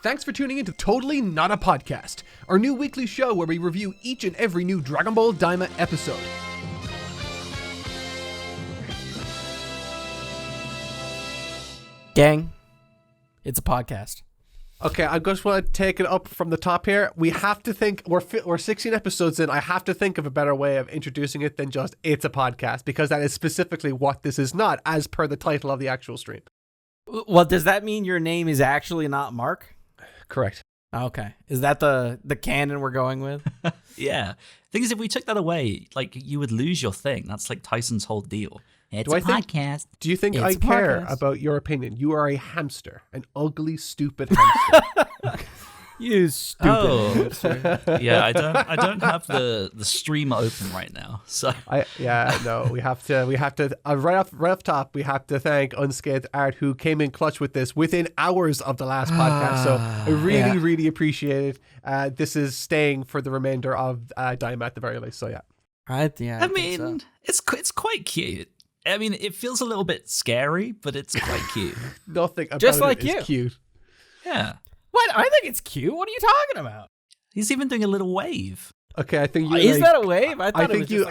Thanks for tuning in to Totally Not a Podcast, our new weekly show where we review each and every new Dragon Ball Daima episode. Gang, it's a podcast. Okay, I just want to take it up from the top here. We have to think, we're 16 episodes in, I have to think of a better way of introducing it than just, it's a podcast, because that is specifically what this is not, as per the title of the actual stream. Well, does that mean your name is actually not Mark? Correct. Okay. Is that the canon we're going with? Yeah. Thing is, if we took that away, like, you would lose your thing. That's like Tyson's whole deal. It's a podcast. Do you think It's I a care podcast. about your opinion? You are a hamster. An ugly, stupid hamster. You stupid hamster. Yeah, I don't have the stream open right now. So We have to right off top, we have to thank Unscathed Art, who came in clutch with this within hours of the last podcast. So I really appreciate it. This is staying for the remainder of Daima at the very least. So yeah. I mean, it's quite cute. I mean, it feels a little bit scary, but it's quite cute. Nothing about Just it like is you. cute. Yeah. What? I think it's cute. What are you talking about? He's even doing a little wave. Okay, I think you. Is that a wave? I think you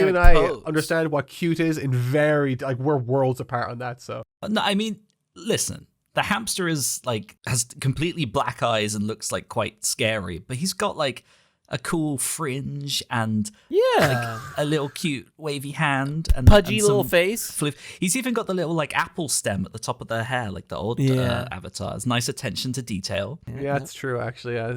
and I understand what cute is in very like we're worlds apart on that. So No, I mean, listen. The hamster is like has completely black eyes and looks like quite scary, but he's got like a cool fringe and like a little cute wavy hand and pudgy and some little face. He's even got the little like apple stem at the top of their hair, like the old avatars. Nice attention to detail. Yeah, it's true. Actually, I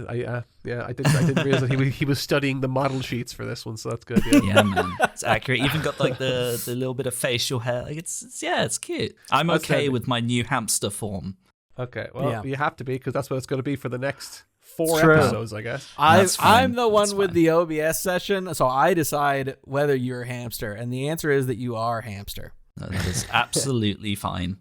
didn't realize that he was studying the model sheets for this one, so that's good. Yeah, Yeah, man, it's accurate. Even got like the little bit of facial hair. Like it's cute. I'm okay with my new hamster form. Okay, well, you have to be because that's what it's going to be for the next 4 True. episodes, I guess. I'm the one That's with fine. the OBS session, so I decide whether you're a hamster, and the answer is that you are a hamster. No, that is absolutely fine.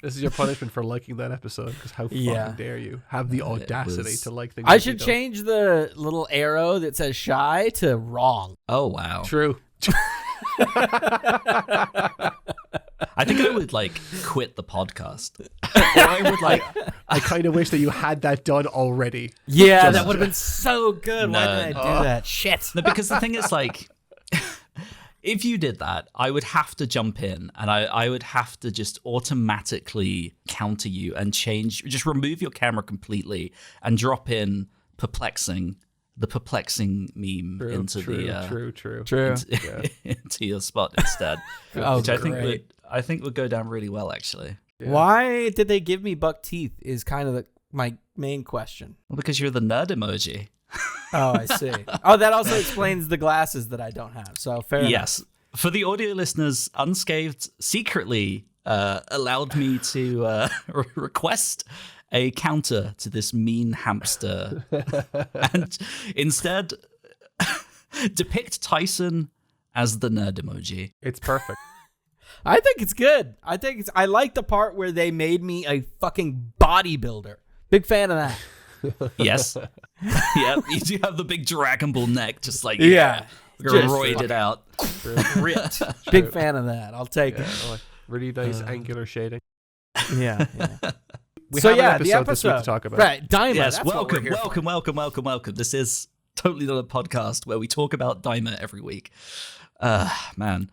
This is your punishment for liking that episode, because how fucking dare you have the audacity to like things. I that should you don't. change the little arrow that says shy to wrong. Oh wow. True. I think I would like quit the podcast. Or I would like. I kind of wish that you had that done already. Yeah, that would have been so good. Why No. did I do that? Shit. No, because the thing is, like, if you did that, I would have to jump in and I would have to just automatically counter you and just remove your camera completely and drop in the perplexing meme into your spot instead. Which I think would go down really well, actually. Yeah. Why did they give me buck teeth is kind of my main question. Well, because you're the nerd emoji. Oh, I see. Oh, that also explains the glasses that I don't have. So fair enough. Yes. For the audio listeners, Unscathed secretly allowed me to request a counter to this mean hamster and instead depict Tyson as the nerd emoji. It's perfect. I think it's good. I like the part where they made me a fucking bodybuilder. Big fan of that. Yes. Yeah, you do have the big Dragon Ball neck, just like Just roided out. ripped. Big fan of that. I'll take it. Like really nice angular shading. Yeah. We So have yeah, an the episode this week episode to talk about. Right, Daima. Yes, that's what we're here for. welcome. This is totally not a podcast where we talk about Daima every week. Man.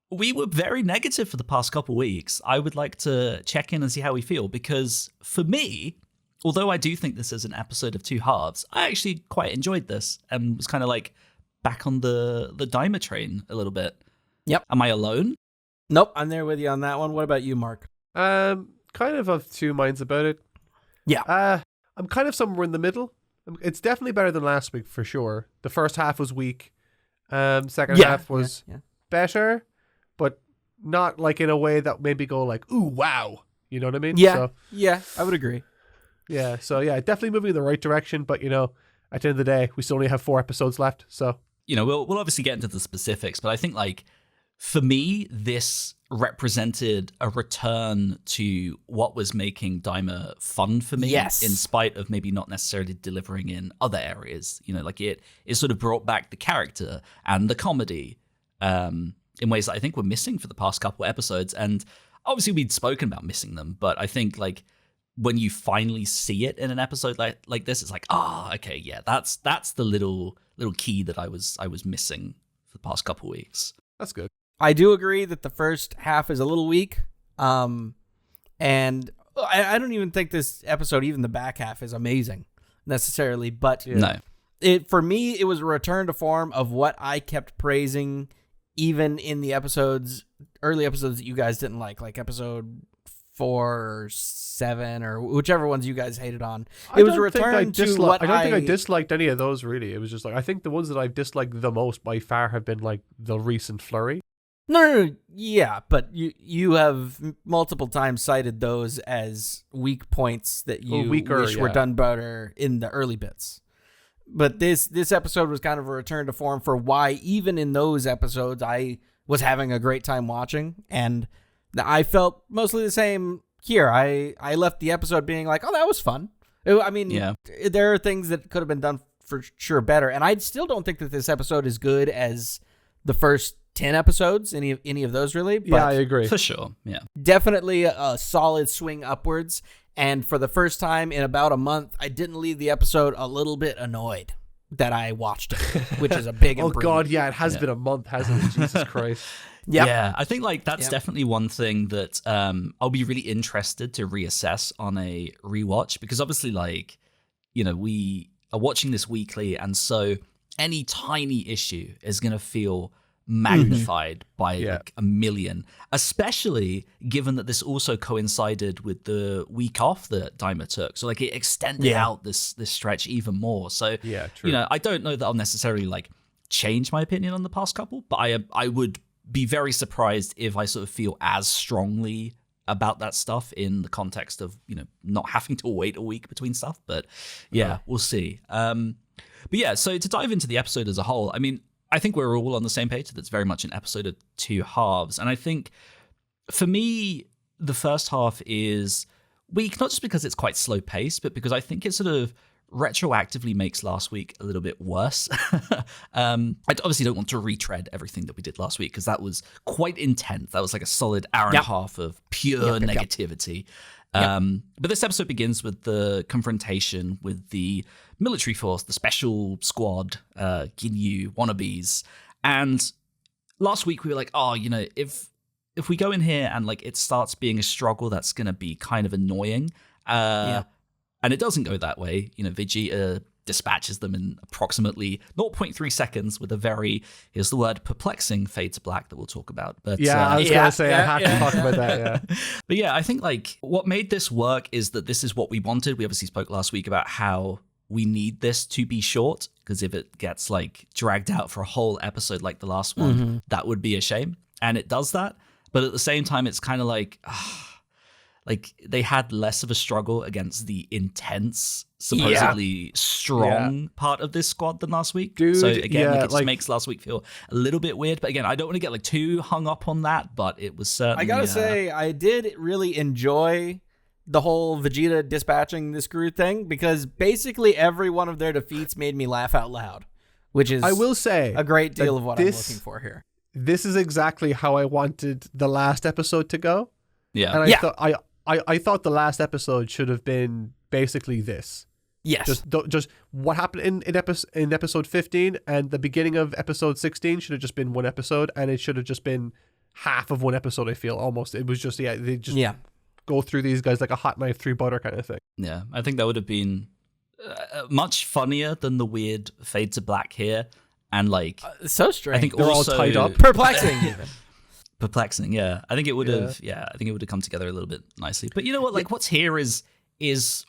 We were very negative for the past couple weeks. I would like to check in and see how we feel, because for me, although I do think this is an episode of two halves, I actually quite enjoyed this and was kind of like back on the Daima train a little bit. Yep. Am I alone? Nope, I'm there with you on that one. What about you, Mark? Kind of two minds about it. Yeah. I'm kind of somewhere in the middle. It's definitely better than last week for sure. The first half was weak. Second half was better, but not like in a way that made me go like, ooh, wow. You know what I mean? Yeah. I would agree. Yeah. So yeah, definitely moving in the right direction. But at the end of the day, we still only have 4 episodes left. So We'll obviously get into the specifics, but I think like for me, this represented a return to what was making Daima fun for me. Yes. In spite of maybe not necessarily delivering in other areas. Like it sort of brought back the character and the comedy in ways that I think were missing for the past couple episodes. And obviously we'd spoken about missing them, but I think like when you finally see it in an episode like this, it's like, okay, yeah, that's the little key that I was missing for the past couple weeks. That's good. I do agree that the first half is a little weak. And I don't even think this episode, even the back half, is amazing necessarily. But no, for me, it was a return to form of what I kept praising, even in the early episodes that you guys didn't like episode 4 or 7 or whichever ones you guys hated on. It was a return to what I don't think I disliked any of those, really. It was just like, I think the ones that I've disliked the most by far have been like the recent flurry. No, yeah, but you have multiple times cited those as weak points that you wish were done better in the early bits. But this episode was kind of a return to form for why even in those episodes I was having a great time watching, and I felt mostly the same here. I left the episode being like, oh, that was fun. I mean, there are things that could have been done for sure better, and I still don't think that this episode is good as the first 10 episodes, any of those really. But yeah, I agree. For sure, yeah. Definitely a solid swing upwards, and for the first time in about a month, I didn't leave the episode a little bit annoyed that I watched it, which is a big improvement. Oh God, yeah, it has been a month, hasn't it? Jesus Christ. Yep. Yeah, I think like that's definitely one thing that I'll be really interested to reassess on a rewatch, because obviously, like, you know, we are watching this weekly, and so any tiny issue is going to feel magnified by like a million, especially given that this also coincided with the week off that Daima took. So like it extended out this stretch even more. So true. You know, I don't know that I'll necessarily like change my opinion on the past couple, but I would be very surprised if I sort of feel as strongly about that stuff in the context of, you know, not having to wait a week between stuff. But we'll see. But yeah, so to dive into the episode as a whole, I mean, I think we're all on the same page that it's very much an episode of two halves. And I think for me, the first half is weak, not just because it's quite slow paced, but because I think it sort of retroactively makes last week a little bit worse. I obviously don't want to retread everything that we did last week, because that was quite intense. That was like a solid hour and a half of pure negativity. But this episode begins with the confrontation with the military force, the special squad, Ginyu wannabes. And last week we were like, oh, you know, if we go in here and like it starts being a struggle, that's going to be kind of annoying. And it doesn't go that way. You know, Vegeta dispatches them in approximately 0.3 seconds with a very, here's the word, perplexing fade to black that we'll talk about. But I was going to say, I have to talk about that, But yeah, I think like what made this work is that this is what we wanted. We obviously spoke last week about how we need this to be short, because if it gets like dragged out for a whole episode like the last one, that would be a shame. And it does that. But at the same time, it's kind of like, like they had less of a struggle against the intense, supposedly strong part of this squad than last week. Dude, so again, like it just makes last week feel a little bit weird. But again, I don't want to get like too hung up on that, but it was certainly... I gotta say, I did really enjoy the whole Vegeta dispatching this crew thing, because basically every one of their defeats made me laugh out loud, which is, I will say, a great deal of what I'm looking for here. This is exactly how I wanted the last episode to go. Yeah. And I thought the last episode should have been basically this. Yes. Just what happened in episode 15 and the beginning of episode 16 should have just been one episode, and it should have just been half of one episode, I feel, almost. It was just, they just go through these guys like a hot knife through butter kind of thing. Yeah, I think that would have been much funnier than the weird fade to black here. And like... so strange. I think they're also, all tied up. Perplexing even. Perplexing, yeah. I think it would have, I think it would have come together a little bit nicely. But you know what? Like, what's here is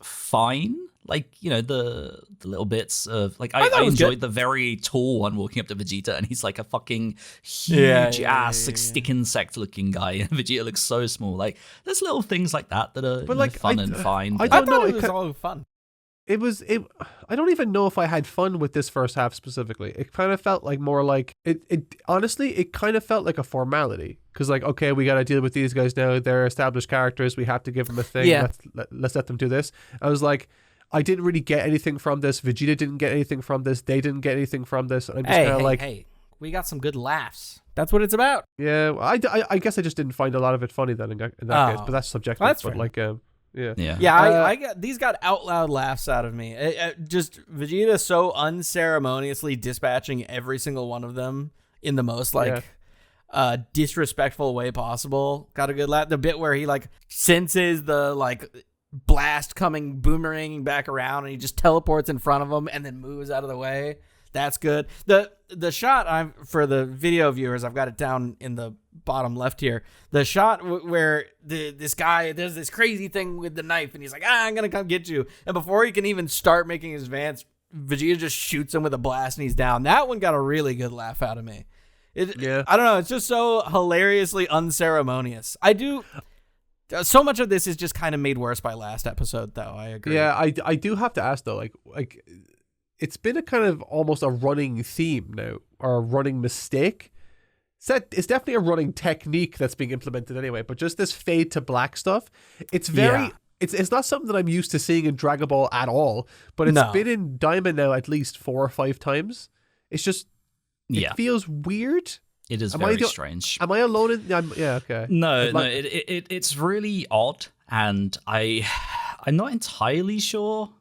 fine. Like, you know, the little bits of like I enjoyed the very tall one walking up to Vegeta, and he's like a fucking huge ass like stick insect looking guy, and Vegeta looks so small. Like, there's little things like that that are fun and fine. I don't know. It was all fun. It I don't even know if I had fun with this first half specifically. It kind of felt like more like it honestly, it kind of felt like a formality, because like, okay, we got to deal with these guys now. They're established characters. We have to give them a thing. Let's let them do this. I was like, I didn't really get anything from this. Vegeta didn't get anything from this. They didn't get anything from this. I'm just kind of like, hey, we got some good laughs. That's what it's about. Yeah, I guess I just didn't find a lot of it funny then in that case, but that's subjective. That's but fair. like, I got these got out loud laughs out of me. Just Vegeta so unceremoniously dispatching every single one of them in the most disrespectful way possible. Got a good laugh. The bit where he like senses the like blast coming boomeranging back around and he just teleports in front of him and then moves out of the way. That's good. The shot for the video viewers, I've got it down in the bottom left here. The shot where this guy does this crazy thing with the knife and he's like, I'm gonna come get you, and before he can even start making his advance, Vegeta just shoots him with a blast and he's down. That one got a really good laugh out of me. I don't know, it's just so hilariously unceremonious. So much of this is just kind of made worse by last episode, though. I agree. Yeah, I do have to ask though, like it's been a kind of almost a running theme now, or a running mistake. It's definitely a running technique that's being implemented anyway, but just this fade to black stuff, it's very it's not something that I'm used to seeing in Dragon Ball at all, but it's been in Daima now at least 4 or 5 times. It's just it feels weird. It is very strange. Am I alone in okay. No, it's really odd, and I'm not entirely sure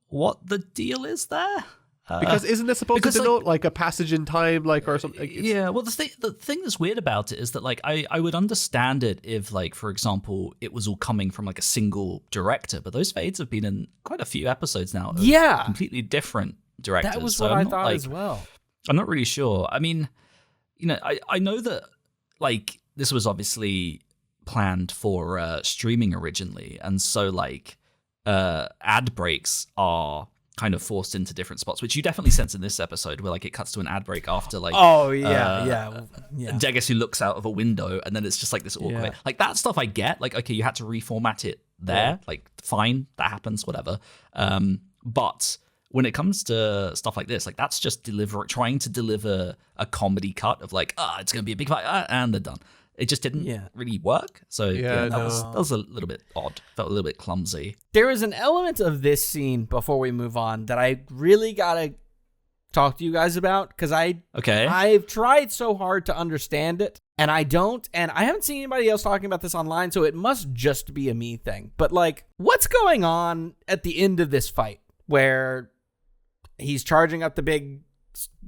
what the deal is there. Because isn't it supposed to denote like a passage in time, like, or something? Well, the thing that's weird about it is that like I would understand it if, like, for example, it was all coming from like a single director, but those fades have been in quite a few episodes now. Of completely different directors. That was what I thought as well. I'm not really sure. I mean, I know that like this was obviously planned for streaming originally, and so like ad breaks are kind of forced into different spots, which you definitely sense in this episode, where like it cuts to an ad break after like DEGESU looks out of a window, and then it's just like this awkward like that stuff I get, like, okay, you had to reformat it there, like fine, that happens, whatever, but when it comes to stuff like this, like that's just trying to deliver a comedy cut of like, it's gonna be a big fight, and they're done. It just didn't really work. So that was a little bit odd. Felt a little bit clumsy. There is an element of this scene before we move on that I really gotta talk to you guys about, because I've tried so hard to understand it, and I don't, and I haven't seen anybody else talking about this online, so it must just be a me thing. But like, what's going on at the end of this fight where he's charging up the big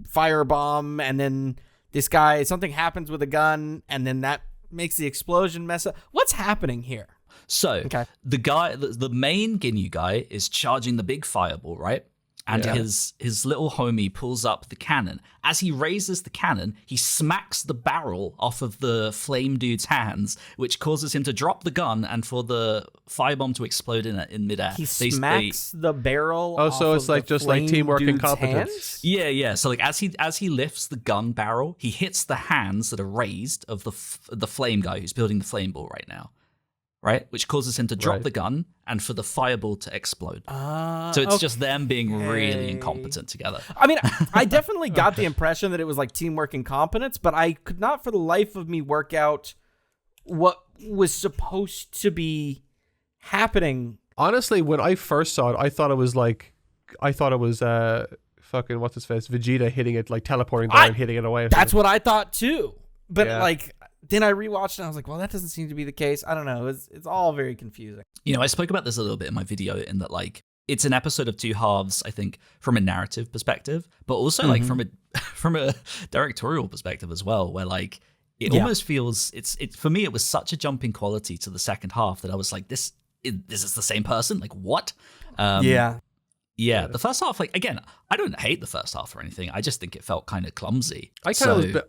firebomb, and then this guy, something happens with a gun, and then that makes the explosion mess up? What's happening here? So the guy, the main Ginyu guy, is charging the big fireball, right? And his little homie pulls up the cannon. As he raises the cannon, he smacks the barrel off of the flame dude's hands, which causes him to drop the gun and for the firebomb to explode in midair. He smacks the barrel. Oh, so it's like just like teamwork and competence. Yeah. So like as he lifts the gun barrel, he hits the hands that are raised of the flame guy who's building the flame ball right now. Right, which causes him to drop the gun and for the fireball to explode. So it's just them being really incompetent together. I mean, I definitely got the impression that it was like teamwork and competence, but I could not for the life of me work out what was supposed to be happening. Honestly, when I first saw it, I thought it was fucking what's his face, Vegeta hitting it, like teleporting down and hitting it away. That's what I thought too. But like, then I rewatched and I was like, well, that doesn't seem to be the case. I don't know. It's all very confusing. I spoke about this a little bit in my video, in that like it's an episode of two halves, I think, from a narrative perspective, but also like from a directorial perspective as well, where like it almost feels it's for me, it was such a jump in quality to the second half that I was like, this is the same person? Like, what? Yeah, the first half, like, again, I don't hate the first half or anything. I just think it felt kind of clumsy. I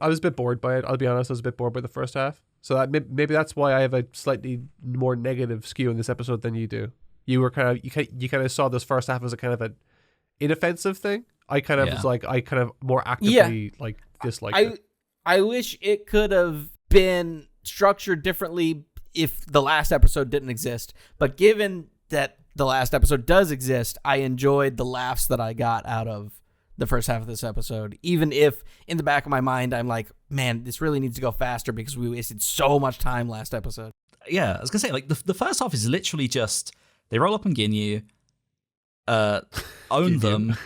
was a bit bored by it. I'll be honest, I was a bit bored by the first half. So that maybe that's why I have a slightly more negative skew in this episode than you do. You were you kind of saw this first half as a kind of an inoffensive thing. I kind of was like, I kind of more actively like disliked it. I wish it could have been structured differently if the last episode didn't exist. But given that the last episode does exist, I enjoyed the laughs that I got out of the first half of this episode, even if in the back of my mind I'm like, man, this really needs to go faster because we wasted so much time last episode. Yeah, I was gonna say, like, the first half is literally just they roll up on Ginyu, own them,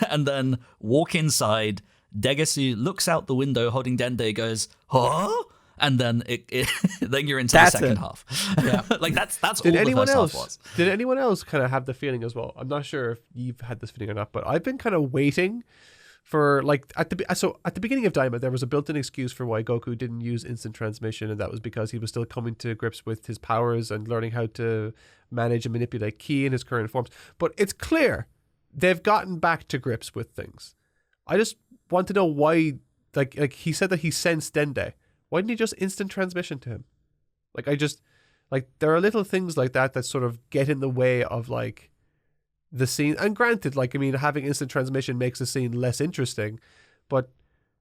and then walk inside. DEGESU looks out the window holding Dende, goes, huh? and then then you're into the second half. Yeah. Like that's Did all anyone the first else? half was. Did anyone else kind of have the feeling as well? I'm not sure if you've had this feeling or not, but I've been kind of waiting for like at the beginning of Daima, there was a built-in excuse for why Goku didn't use instant transmission, and that was because he was still coming to grips with his powers and learning how to manage and manipulate ki in his current forms. But it's clear they've gotten back to grips with things. I just want to know why. Like he said that he sensed Dende. Why didn't he just instant transmission to him? Like there are little things like that sort of get in the way of like the scene. And granted, like, I mean, having instant transmission makes the scene less interesting, but,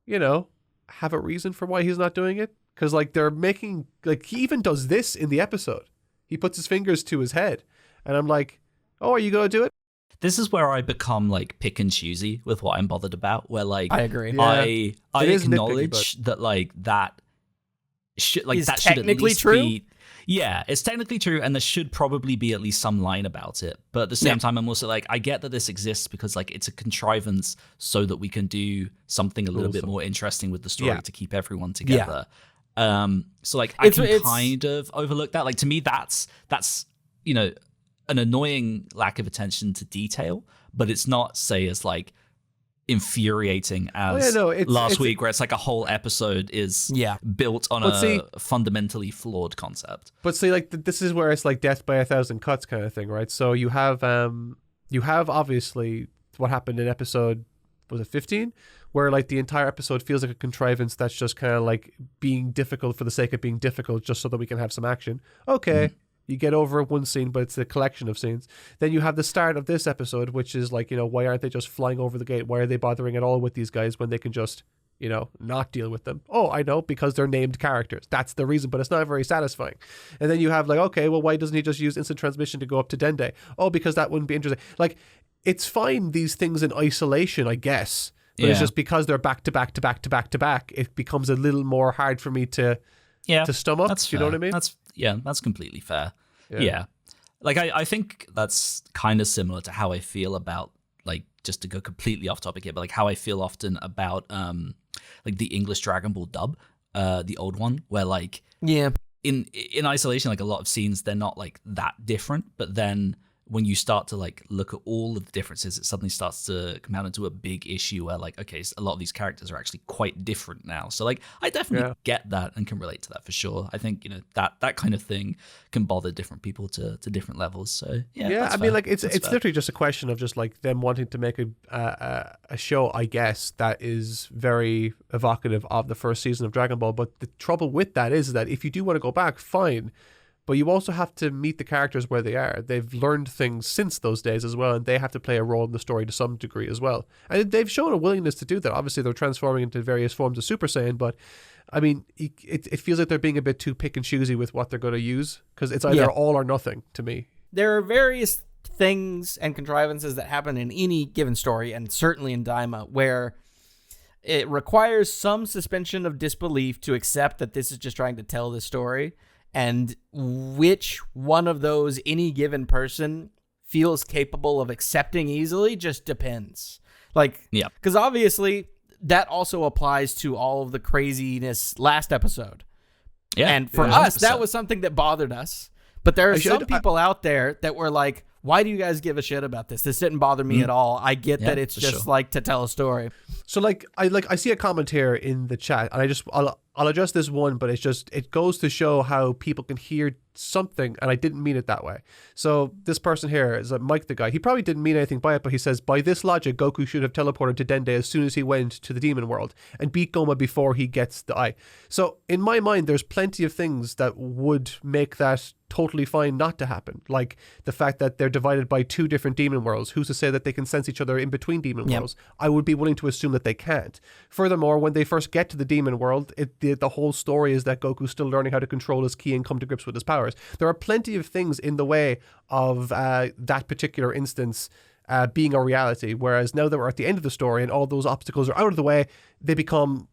you know, have a reason for why he's not doing it. Because like they're making, like, he even does this in the episode. He puts his fingers to his head and I'm like, oh, are you going to do it? This is where I become like pick and choosy with what I'm bothered about. Where like I agree. I is acknowledge nitpicky, that like that should like Is that should at technically least true? be. Yeah, it's technically true, and there should probably be at least some line about it. But at the same time, I'm also like, I get that this exists because like it's a contrivance so that we can do something a little bit more interesting with the story to keep everyone together. So like I can kind of overlook that. Like to me, that's you know, an annoying lack of attention to detail, but it's not say as like infuriating as last week where it's like a whole episode is built on fundamentally flawed concept. But see, like this is where it's like death by 1,000 cuts kind of thing, right? So you have obviously what happened in episode, was it 15, where like the entire episode feels like a contrivance that's just kind of like being difficult for the sake of being difficult just so that we can have some action. Okay. You get over one scene, but it's a collection of scenes. Then you have the start of this episode, which is like, you know, why aren't they just flying over the gate? Why are they bothering at all with these guys when they can just, you know, not deal with them? Oh, I know, because they're named characters. That's the reason, but it's not very satisfying. And then you have like, okay, well, why doesn't he just use instant transmission to go up to Dende? Oh, because that wouldn't be interesting. Like, it's fine, these things in isolation, I guess. But it's just because they're back to back to back to back to back, it becomes a little more hard for me to stomach. That's you know what I mean? That's completely fair. Yeah. Like I think that's kind of similar to how I feel about, like, just to go completely off topic here, but like how I feel often about like the English Dragon Ball dub, the old one, where like in isolation, like a lot of scenes, they're not like that different, but then when you start to like look at all of the differences, it suddenly starts to come out into a big issue where like, okay, a lot of these characters are actually quite different now. So like, I definitely get that and can relate to that for sure. I think, you know, that kind of thing can bother different people to different levels. So yeah, I mean, like it's literally just a question of just like them wanting to make a show, I guess, that is very evocative of the first season of Dragon Ball. But the trouble with that is that if you do want to go back, fine. But you also have to meet the characters where they are. They've learned things since those days as well, and they have to play a role in the story to some degree as well. And they've shown a willingness to do that. Obviously, they're transforming into various forms of Super Saiyan, but I mean, it feels like they're being a bit too pick and choosy with what they're going to use, because it's either all or nothing to me. There are various things and contrivances that happen in any given story, and certainly in Daima, where it requires some suspension of disbelief to accept that this is just trying to tell the story. And which one of those any given person feels capable of accepting easily just depends. Like, because obviously that also applies to all of the craziness last episode. Yeah. And for us, 100%. That was something that bothered us. But there are some people out there that were like, why do you guys give a shit about this? This didn't bother me at all. I get that it's just like to tell a story. So I see a comment here in the chat, and I'll address this one, but it goes to show how people can hear something, and I didn't mean it that way. So this person here is Mike the guy. He probably didn't mean anything by it, but he says, by this logic, Goku should have teleported to Dende as soon as he went to the demon world and beat Goma before he gets the eye. So in my mind, there's plenty of things that would make that totally fine not to happen. Like the fact that they're divided by two different demon worlds. Who's to say that they can sense each other in between demon worlds? I would be willing to assume that they can't. Furthermore, when they first get to the demon world, the whole story is that Goku's still learning how to control his ki and come to grips with his powers. There are plenty of things in the way of that particular instance being a reality, whereas now that we're at the end of the story and all those obstacles are out of the way, they become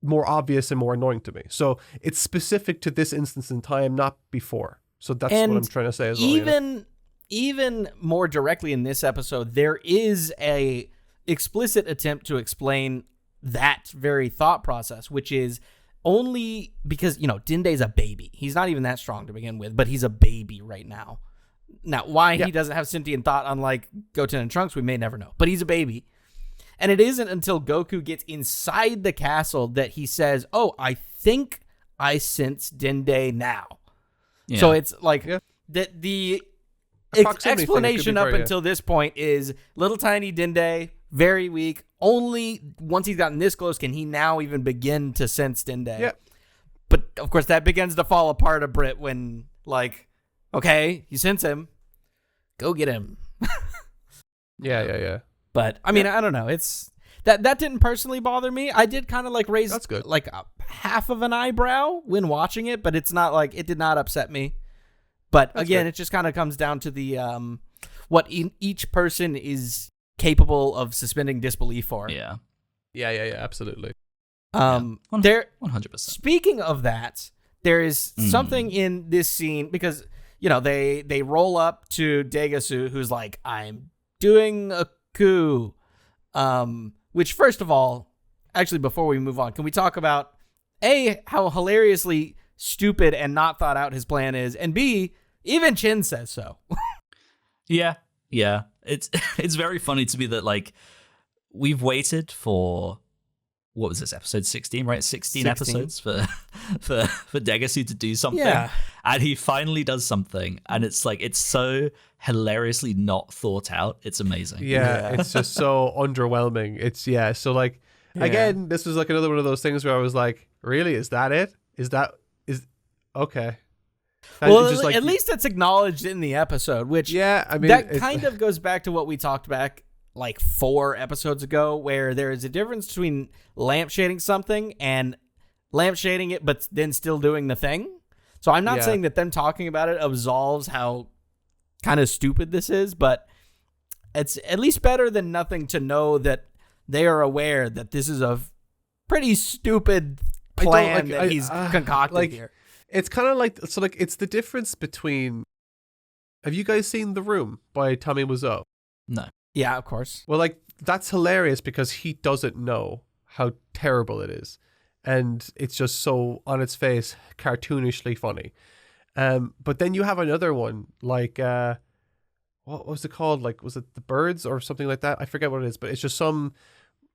more obvious and more annoying to me. So it's specific to this instance in time, not before. So that's what I'm trying to say as well. Even more directly in this episode, there is a explicit attempt to explain that very thought process, which is only because, Dinde's a baby. He's not even that strong to begin with, but he's a baby right now. Now, why he doesn't have sentient thought, unlike Goten and Trunks, we may never know. But he's a baby. And it isn't until Goku gets inside the castle that he says, "Oh, I think I sense Dende now." Yeah. So it's like the explanation up until this point is little tiny Dende, very weak. Only once he's gotten this close can he now even begin to sense Dende. Yeah. But of course that begins to fall apart a bit when, like, okay, you sense him, go get him. Yeah. But I mean, I don't know. It's that didn't personally bother me. I did kind of like raise like a half of an eyebrow when watching it, but it's not like it did not upset me. But again, it just kind of comes down to the what each person is capable of suspending disbelief for. Yeah, absolutely. There 100%. Speaking of that, there is something in this scene because they roll up to DEGESU, who's like, "I'm doing a coup," which, first of all, actually, before we move on, can we talk about how hilariously stupid and not thought out his plan is, and B, even Chin says so. Yeah. It's very funny to me that, like, we've waited for, what was this, episode 16, right? 16 episodes for DEGESU to do something. Yeah. And he finally does something. And it's like, it's so hilariously not thought out. It's amazing. Yeah. It's just so underwhelming. So like, again, this was like another one of those things where I was like, really? Is that it? Is okay. Well, just like, at least it's acknowledged in the episode, which I mean, that kind of goes back to what we talked back like 4 episodes ago, where there is a difference between lampshading something and lampshading it, but then still doing the thing. So I'm not saying that them talking about it absolves how kind of stupid this is, but it's at least better than nothing to know that they are aware that this is a pretty stupid plan that he's concocted here. It's kind of like, so like, it's the difference between, have you guys seen The Room by Tommy Wiseau? No. Yeah, of course. Well, like, that's hilarious because he doesn't know how terrible it is. And it's just so, on its face, cartoonishly funny. But then you have another one, like, what was it called? Like, was it The Birds or something like that? I forget what it is, but it's just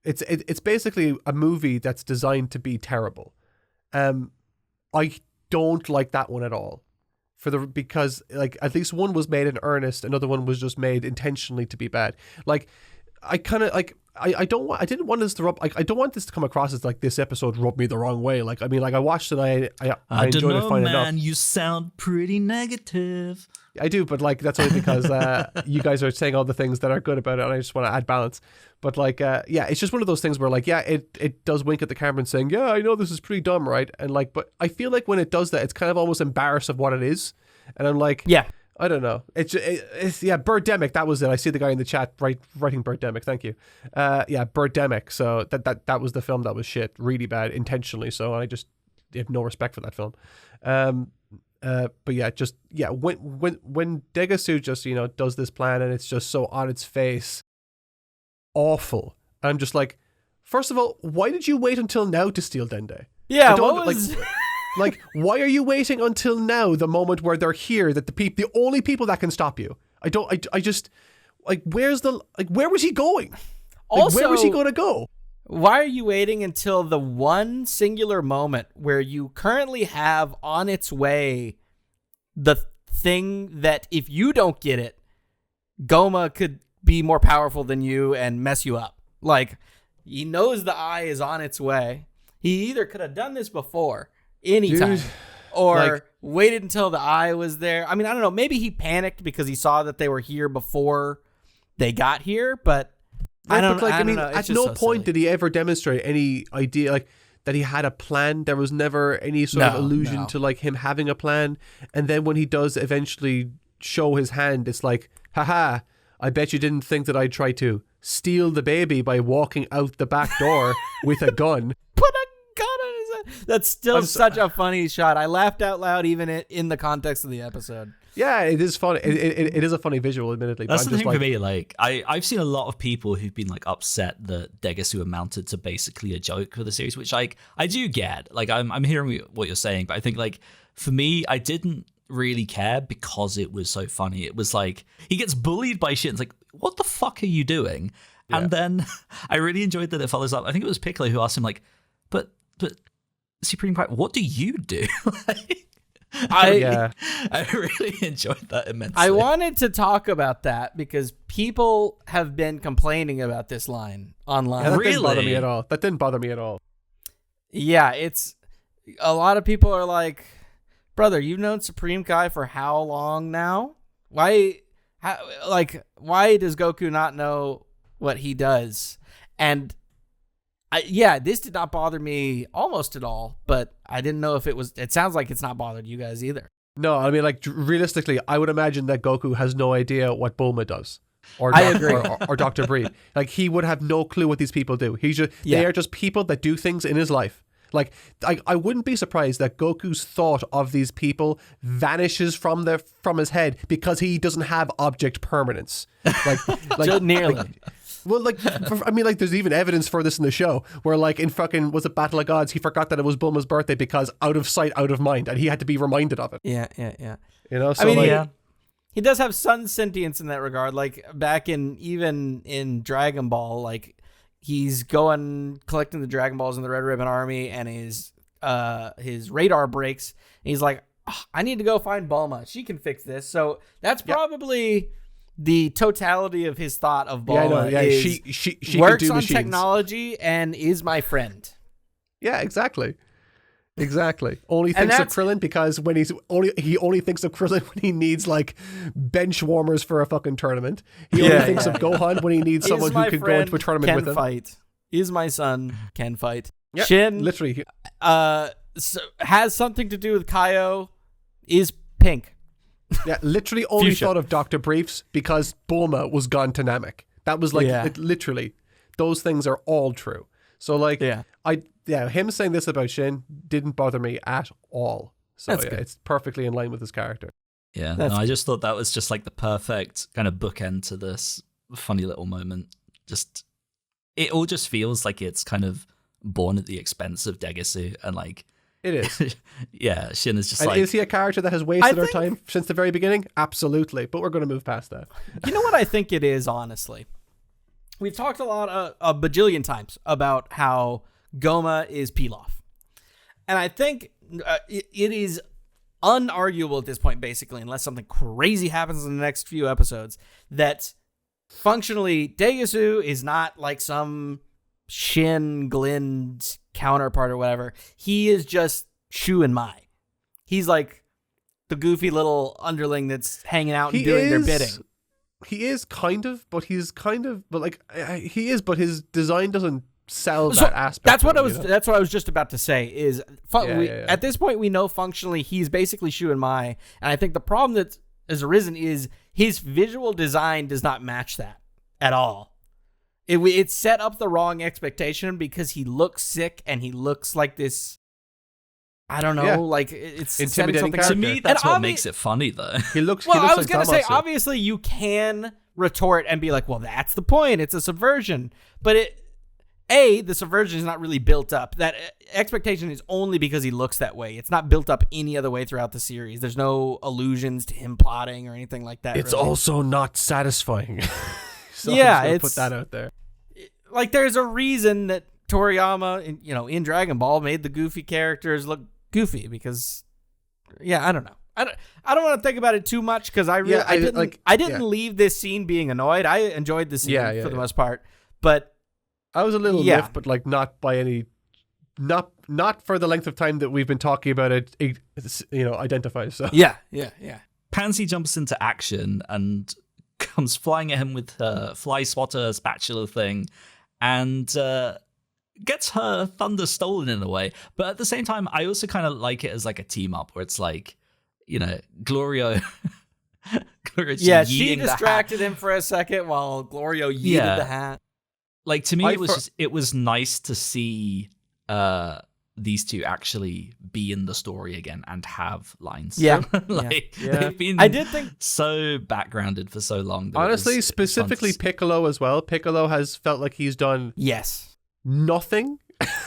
it's basically a movie that's designed to be terrible. I don't like that one at all, because like at least one was made in earnest, another one was just made intentionally to be bad. Like, I kind of like, I didn't want this to I don't want this to come across as like this episode rubbed me the wrong way. Like, I mean, like, I watched it, I enjoyed it fine enough. You sound pretty negative. I do, but like, that's only because you guys are saying all the things that are good about it, and I just want to add balance. But like, it's just one of those things where like, it does wink at the camera and saying, yeah, I know this is pretty dumb, right? And like, but I feel like when it does that, it's kind of almost embarrassed of what it is. And I'm like, I don't know. It's Birdemic. That was it. I see the guy in the chat writing Birdemic. Thank you. Birdemic. So that was the film that was shit, really bad, intentionally. So I just have no respect for that film. But when DEGESU just does this plan and it's just so on its face awful, I'm just like, first of all, why did you wait until now to steal Dende? Yeah, what was... like, why are you waiting until now, the moment where they're here, that the only people that can stop you? I just like, where was he going? Also, where was he going to go? Why are you waiting until the one singular moment where you currently have on its way the thing that if you don't get it, Goma could be more powerful than you and mess you up? Like, he knows the eye is on its way. He either could have done this before, anytime, or like, waited until the eye was there. I mean, I don't know. Maybe he panicked because he saw that they were here before they got here, but I don't know. At no point did he ever demonstrate any idea, like, that he had a plan. There was never any sort of allusion to like him having a plan. And then when he does eventually show his hand, it's like, haha, I bet you didn't think that I'd try to steal the baby by walking out the back door with a gun. Put a gun on his head. That's still such a funny shot. I laughed out loud even in the context of the episode. Yeah, it is funny. It is a funny visual, admittedly. That's but the thing for me. Like, I've seen a lot of people who've been like upset that DEGESU amounted to basically a joke for the series, which like I do get. Like, I'm hearing what you're saying, but I think like for me, I didn't really care because it was so funny. It was like he gets bullied by shit. And it's like, what the fuck are you doing? Yeah. And then I really enjoyed that it follows up. I think it was Piccolo who asked him like, but Supreme Prime, what do you do? Like, I really enjoyed that immensely. I wanted to talk about that because people have been complaining about this line online. Yeah, that didn't bother me at all. That didn't bother me at all. Yeah, it's a lot of people are like, brother, you've known Supreme Kai for how long now? Why does Goku not know what he does? And this did not bother me almost at all, but I didn't know if it sounds like it's not bothered you guys either. No, I mean, like, realistically, I would imagine that Goku has no idea what Bulma does. I agree. Or Dr. Bree. Like, he would have no clue what these people do. They are just people that do things in his life. Like, I wouldn't be surprised that Goku's thought of these people vanishes from his head because he doesn't have object permanence. Like nearly. Well, like, there's even evidence for this in the show where, like, in fucking, was it Battle of Gods, he forgot that it was Bulma's birthday because out of sight, out of mind, and he had to be reminded of it. Yeah. You know, so he does have some sentience in that regard. Like, back even in Dragon Ball, like, he's collecting the Dragon Balls in the Red Ribbon Army, and his radar breaks, and he's like, I need to go find Bulma. She can fix this. So that's probably the totality of his thought of Bulma. Is she works can do on machines. Technology and is my friend. Yeah, exactly. Only thinks of Krillin because when he only thinks of Krillin when he needs like bench warmers for a fucking tournament. He only thinks of Gohan when he needs someone who can go into a tournament with him. Fight. Is my son can fight. Yep, Shin literally has something to do with Kaio. Is pink. Yeah, literally only thought of Dr. Briefs because Bulma was gone to Namek. That was like literally those things are all true. So like him saying this about Shin didn't bother me at all. So it's perfectly in line with his character. Yeah, I just thought that was just like the perfect kind of bookend to this funny little moment. Just it all just feels like it's kind of born at the expense of DEGESU, and like it is. Yeah, Shin is just and like... Is he a character that has wasted our time since the very beginning? Absolutely. But we're going to move past that. You know what I think it is, honestly? We've talked a lot, a bajillion times, about how Goma is Pilaf. And I think it is unarguable at this point, basically, unless something crazy happens in the next few episodes, that functionally DEGESU is not like some Shin Glenn's counterpart or whatever. He is just Shu and Mai. He's like the goofy little underling that's hanging out and doing their bidding. He is kind of, but his design doesn't sell that aspect. That's what I was just about to say. Is at this point we know functionally he's basically Shu and Mai, and I think the problem that has arisen is his visual design does not match that at all. It set up the wrong expectation because he looks sick and he looks like this. I don't know, like it's intimidating. To me, that's what makes it funny, though. He looks. Well, I was like gonna say, obviously, you can retort and be like, "Well, that's the point. It's a subversion." But the subversion is not really built up. That expectation is only because he looks that way. It's not built up any other way throughout the series. There's no allusions to him plotting or anything like that. It's also not satisfying. So it's put that out there. Like, there's a reason that Toriyama, in Dragon Ball, made the goofy characters look goofy because, I don't know. I don't want to think about it too much because I didn't leave this scene being annoyed. I enjoyed the scene for the most part, but I was a little miffed, but like not by any, not for the length of time that we've been talking about it. Identifies. So yeah. Pansy jumps into action and comes flying at him with her fly swatter spatula thing, and gets her thunder stolen in a way. But at the same time, I also kind of like it as like a team up where it's like, Glorio. She distracted him for a second while Glorio yeeted the hat. Like, to me, it was nice to see these two actually be in the story again and have lines. Yeah. They've been I did think so backgrounded for so long. Honestly, specifically Piccolo as well. Piccolo has felt like he's done nothing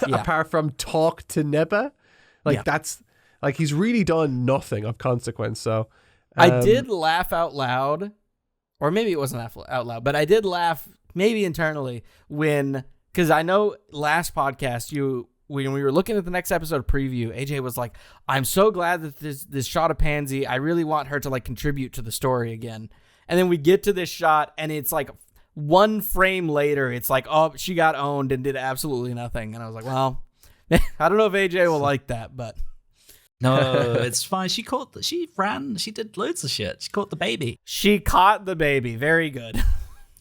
apart from talk to Neba. That's like he's really done nothing of consequence. So I did laugh out loud, or maybe it wasn't laugh out loud, but I did laugh maybe internally because I know last podcast when we were looking at the next episode preview, AJ was like, I'm so glad that this shot of Pansy, I really want her to like contribute to the story again. And then we get to this shot and it's like one frame later, it's like, oh, she got owned and did absolutely nothing. And I was like, well, I don't know if AJ will like that, but no, it's fine. She did loads of shit. She caught the baby. She caught the baby. Very good.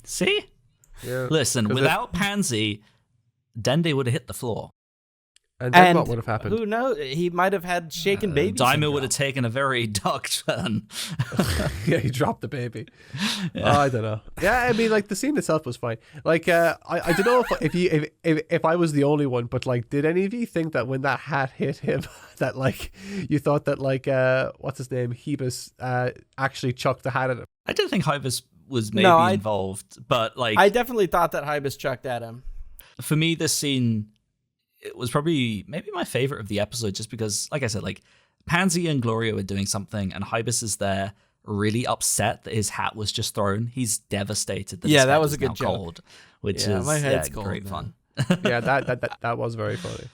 See? Yeah. Listen, without Pansy, Dende would have hit the floor. And then what would have happened? Who knows? He might have had shaken baby Daima syndrome. would have taken a very dark turn. Yeah, he dropped the baby. Yeah. I don't know. Yeah, I mean, like the scene itself was fine. Like, I don't know if I was the only one, but like, did any of you think that when that hat hit him, that like you thought that like what's his name, Hebus, actually chucked the hat at him? I didn't think Hybus was maybe involved, but like I definitely thought that Hybus chucked at him. For me, this scene, it was probably maybe my favorite of the episode, just because, like I said, like Pansy and Gloria were doing something, and Hybus is there, really upset that his hat was just thrown. He's devastated. That that was a good joke. Cold, which is cold, great fun. Yeah, that was very funny.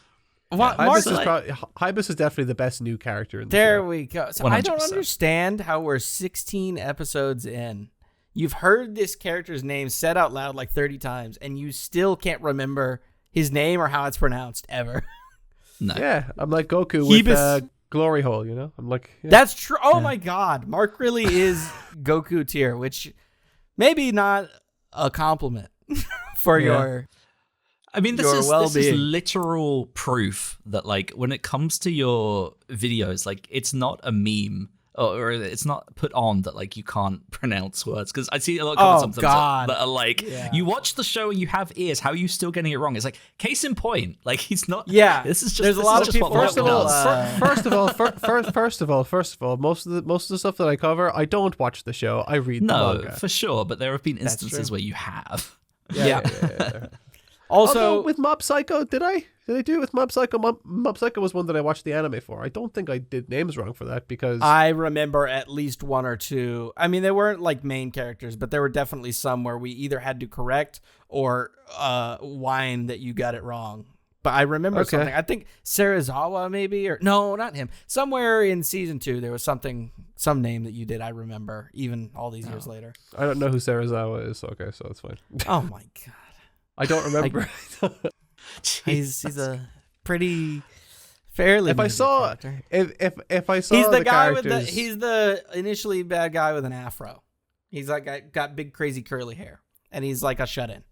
Hybus is definitely the best new character in the There show. we go. So 100%. I don't understand how we're 16 episodes in. You've heard this character's name said out loud like 30 times, and you still can't remember his name or how it's pronounced ever. No. Yeah, I'm like Goku with Glory Hole, you know? I'm like... Yeah. That's true. Oh my God. Mark really is Goku tier, which maybe not a compliment for your... I mean, this is literal proof that, like, when it comes to your videos, like, it's not a meme or it's not put on that, like, you can't pronounce words. Because I see a lot of comments sometimes that are like, you watch the show and you have ears. How are you still getting it wrong? It's like, case in point. Like, he's not. Yeah. This is just. There's a lot of people. First of all, most of the stuff that I cover, I don't watch the show. I read the manga. No, for sure. But there have been instances where you have. Yeah. Also, with Mob Psycho, did I do it with Mob Psycho? Mob Psycho was one that I watched the anime for. I don't think I did names wrong for that because I remember at least one or two. I mean, they weren't like main characters, but there were definitely some where we either had to correct or whine that you got it wrong. But I remember something. I think Sarazawa maybe, or no, not him. Somewhere in season 2, there was some name that you did. I remember, even all these years later. I don't know who Sarazawa is. Okay, so that's fine. Oh my God. I don't remember. He's a pretty fairly. If I saw he's the guy characters... he's the initially bad guy with an afro. He's like got big crazy curly hair, and he's like a shut-in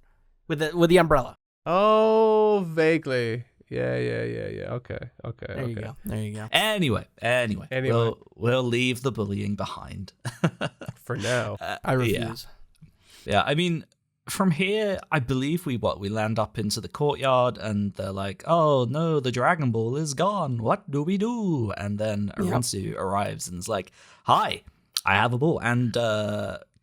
with the umbrella. Oh, vaguely. Yeah. Okay. There you go. Anyway. We'll leave the bullying behind for now. I refuse. Yeah. I mean. From here, I believe we land up into the courtyard, and they're like, "Oh no, the Dragon Ball is gone. What do we do?" And then Aransu arrives and is like, "Hi, I have a ball." And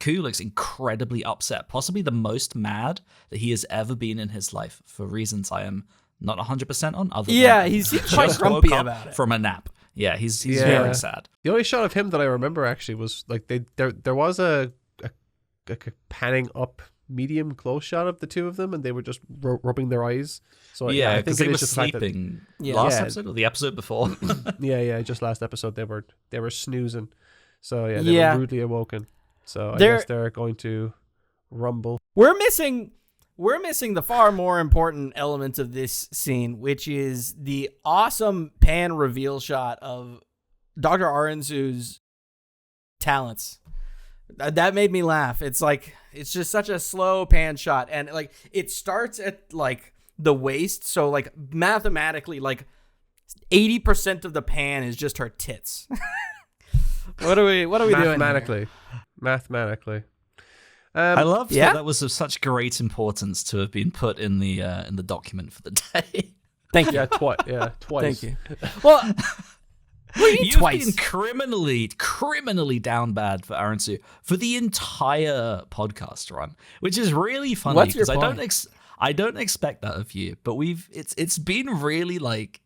Ku looks incredibly upset, possibly the most mad that he has ever been in his life, for reasons I am not 100% on. He's quite grumpy about it. From a nap. Yeah, he's very sad. The only shot of him that I remember actually was like there was a panning up medium close shot of the two of them, and they were just rubbing their eyes. So I think they were sleeping last episode or the episode before. Just last episode they were snoozing. So they were rudely awoken. So I guess they're going to rumble. We're missing the far more important element of this scene, which is the awesome pan reveal shot of Dr. Aransu's talents. That made me laugh. It's like, it's just such a slow pan shot, and like it starts at like the waist, so like mathematically like 80% of the pan is just her tits. What are we doing mathematically? I love that was of such great importance to have been put in the document for the day. Thank you. Yeah, twice. Thank you. Well, You've been criminally down bad for Aransu for the entire podcast run, which is really funny. What's your because point? I don't expect that of you, but it's been really like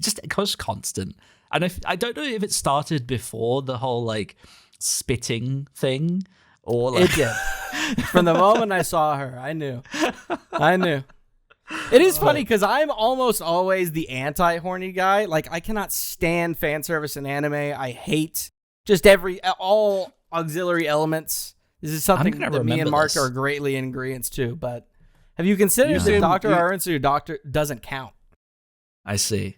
just constant. And I don't know if it started before the whole like spitting thing or like It did. From the moment I saw her, I knew. It is funny because I'm almost always the anti-horny guy. Like, I cannot stand fan service in anime. I hate just all auxiliary elements. This is something that me and Mark are greatly in agreement to. But have you considered that Dr. Aransu doesn't count? I see.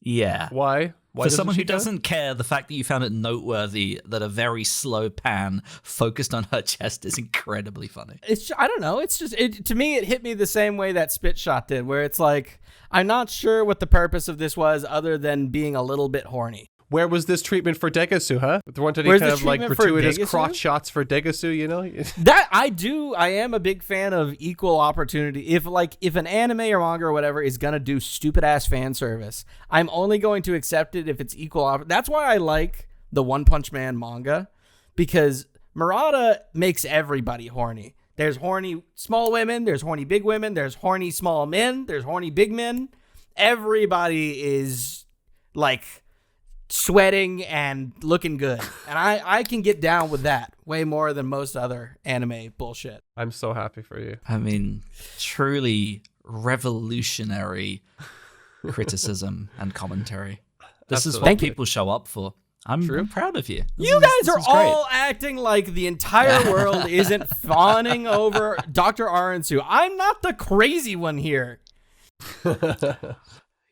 Yeah. Why? For someone who doesn't care, the fact that you found it noteworthy that a very slow pan focused on her chest is incredibly funny. I don't know. It's just to me, it hit me the same way that Spit Shot did, where it's like, I'm not sure what the purpose of this was other than being a little bit horny. Where was this treatment for DEGESU, huh? There weren't any kind of like gratuitous crotch shots for DEGESU, you know? That I am a big fan of equal opportunity. If an anime or manga or whatever is gonna do stupid ass fan service, I'm only going to accept it if it's equal. That's why I like the One Punch Man manga, because Murata makes everybody horny. There's horny small women, there's horny big women, there's horny small men, there's horny big men. Everybody is like sweating and looking good, and I can get down with that way more than most other anime bullshit. I'm so happy for you. I mean, truly revolutionary criticism and commentary. This is what people show up for. I'm proud of you. You guys are all acting like the entire world isn't fawning over Dr. Aransu. I'm not the crazy one here.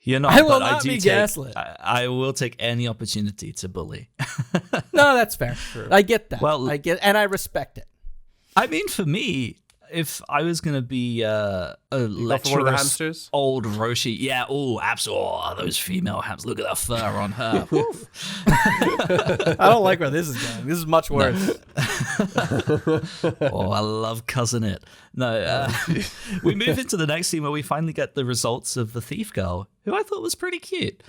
You're not. I will not be gaslit. I will take any opportunity to bully. No, that's fair. True. I get that. Well, and I respect it. I mean, for me, if I was gonna be a lecherous old Roshi, absolutely. Those female hams. Look at that fur on her. I don't like where this is going. This is much worse. I love cousin it. No, we move into the next scene where we finally get the results of the thief girl, who I thought was pretty cute.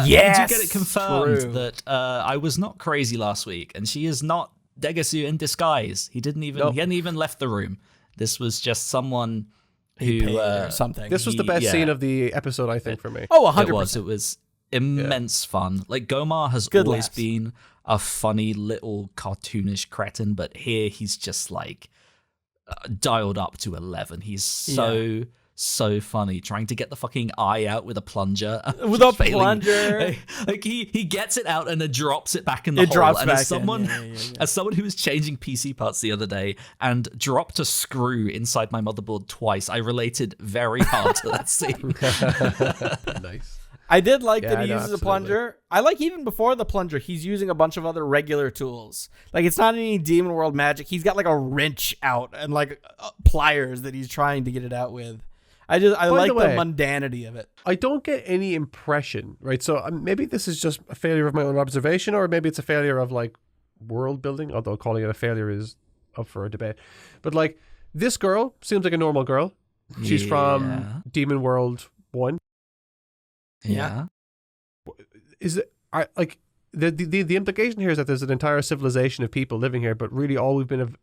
Yes, I do get it confirmed that I was not crazy last week, and she is not DEGESU in disguise. He hadn't even left the room. This was just someone who something. This was the best scene of the episode, I think, for me. Oh, 100%. It was immense fun. Like, Gomar has always been a funny little cartoonish cretin, but here he's just like dialed up to 11. He's so funny, trying to get the fucking eye out with a plunger. With a plunger. Like he gets it out and then drops it back in the hole. And as someone who was changing PC parts the other day and dropped a screw inside my motherboard twice, I related very hard to that scene. Nice. I did like that he uses a plunger. I like even before the plunger, he's using a bunch of other regular tools. Like, it's not any Demon World magic. He's got like a wrench out and like pliers that he's trying to get it out with. I like the mundanity of it. I don't get any impression, right? So maybe this is just a failure of my own observation, or maybe it's a failure of like world building, although calling it a failure is up for a debate. But like, this girl seems like a normal girl. She's from Demon World 1. Yeah. Is it like the implication here is that there's an entire civilization of people living here, but really all we've been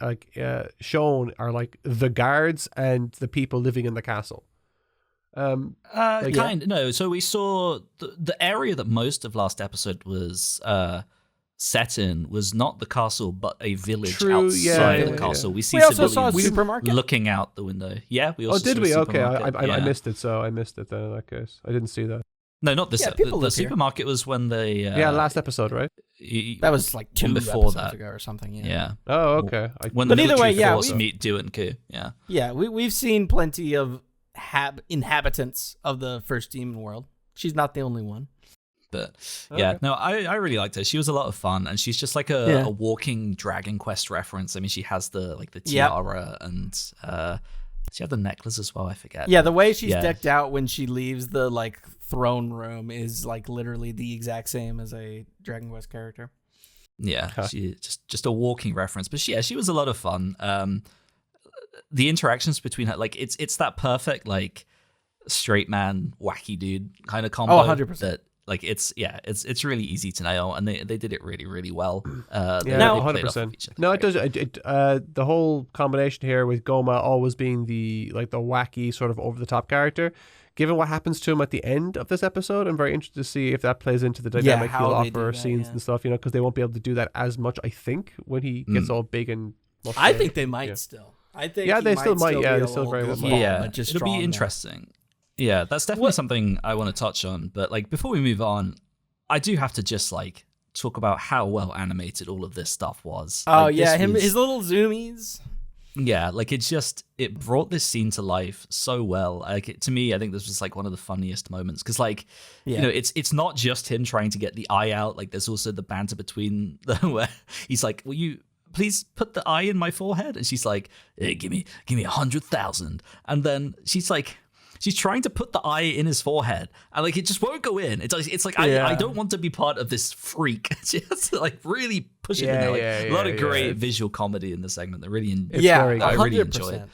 shown are like the guards and the people living in the castle. No. So we saw the area that most of last episode was set in was not the castle, but a village outside the castle. We see also saw a supermarket looking out the window. Yeah, we also. Oh, did we? Okay, I missed it. So I missed it then. In that case, I didn't see that. No, not this. The supermarket was when they. Last episode, right? That was like 2 before episodes ago or something. Yeah. Oh, okay. When the military force meet Do and Ku. Yeah. Yeah, we've seen plenty of inhabitants of the first Demon World. She's not the only one. But I really liked her. She was a lot of fun, and she's just like a walking Dragon Quest reference. I mean, she has the tiara and she had the necklace as well. I forget. Yeah, the way she's decked out when she leaves the like throne room is like literally the exact same as a Dragon Quest character. Yeah, she just a walking reference. But she was a lot of fun. The interactions between her, like it's that perfect like straight man wacky dude kind of combo. 100%. That like it's really easy to nail, and they did it really really well. Yeah, They 100%. No, it does. The whole combination here with Goma always being the wacky sort of over the top character. Given what happens to him at the end of this episode, I'm very interested to see if that plays into the dynamic he'll offer scenes and stuff. Because they won't be able to do that as much. I think when he gets all big and. I think they might still. I think they still might. Yeah, they still very well might. Yeah, it'll be interesting. Yeah, that's definitely something I want to touch on. But like before we move on, I do have to just like talk about how well animated all of this stuff was. Oh yeah, his little zoomies. Yeah, like it brought this scene to life so well. Like to me, I think this was like one of the funniest moments because like it's not just him trying to get the eye out. Like there's also the banter between them where he's like, "Will you please put the eye in my forehead?" And she's like, "Hey, give me 100,000." And then she's trying to put the eye in his forehead, and like it just won't go in. It's like I don't want to be part of this freak. She has to like really push it in there. Like, a lot of great visual comedy in the segment. That really, I really enjoyed.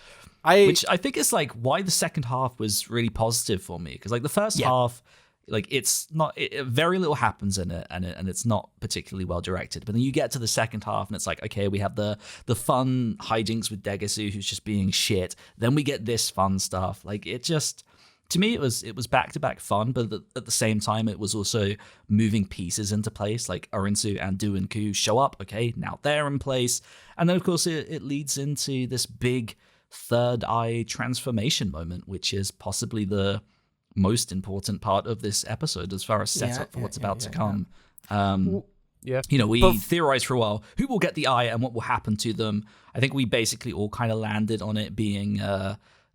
Which I think is like why the second half was really positive for me because like the first half. Like it's not very little happens in it and it's not particularly well directed. But then you get to the second half and it's like, okay, we have the fun hijinks with DEGESU who's just being shit. Then we get this fun stuff. Like it just to me it was back to back fun, but at the same time it was also moving pieces into place. Like Arinsu and Du and Ku show up, okay, now they're in place. And then of course it leads into this big third eye transformation moment, which is possibly the most important part of this episode as far as setup for what's about to come. We theorized for a while who will get the eye and what will happen to them. I think we basically all kind of landed on it being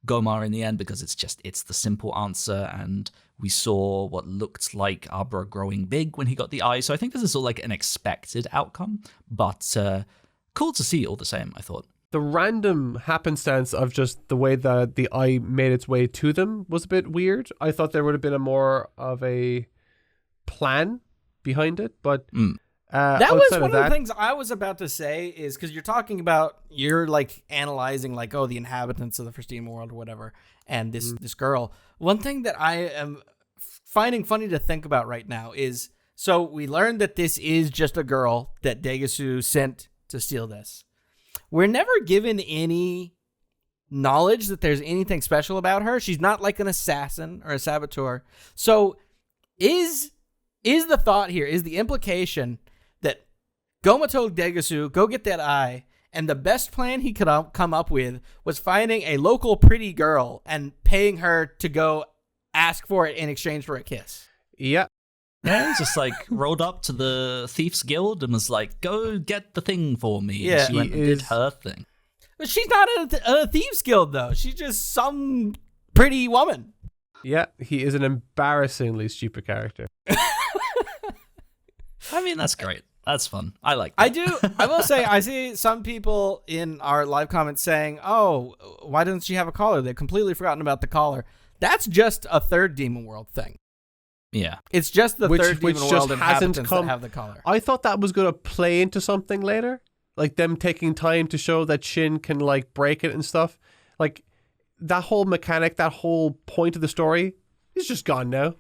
Gomar in the end because it's the simple answer, and we saw what looked like Abra growing big when he got the eye. So I think this is all like an expected outcome, but cool to see all the same, I thought. The random happenstance of just the way that the eye made its way to them was a bit weird. I thought there would have been more of a plan behind it, but that was one of the things I was about to say is because you're like analyzing like the inhabitants of the Pristine World or whatever, and this girl. One thing that I am finding funny to think about right now is so we learned that this is just a girl that DEGESU sent to steal this. We're never given any knowledge that there's anything special about her. She's not like an assassin or a saboteur. So is the thought here, is the implication that Goma told DEGESU, go get that eye, and the best plan he could come up with was finding a local pretty girl and paying her to go ask for it in exchange for a kiss? Yeah. Yeah, he just like rolled up to the Thieves Guild and was like, go get the thing for me. Yeah, and she went and did her thing. But she's not a Thieves Guild, though. She's just some pretty woman. Yeah, he is an embarrassingly stupid character. I mean, that's great. That's fun. I like that. I will say, I see some people in our live comments saying, oh, why doesn't she have a collar? They've completely forgotten about the collar. That's just a third Demon World thing. Yeah. It's just the third Demon World inhabitants that have the collar. I thought that was going to play into something later. Like them taking time to show that Shin can like break it and stuff. Like that whole mechanic, that whole point of the story is just gone now.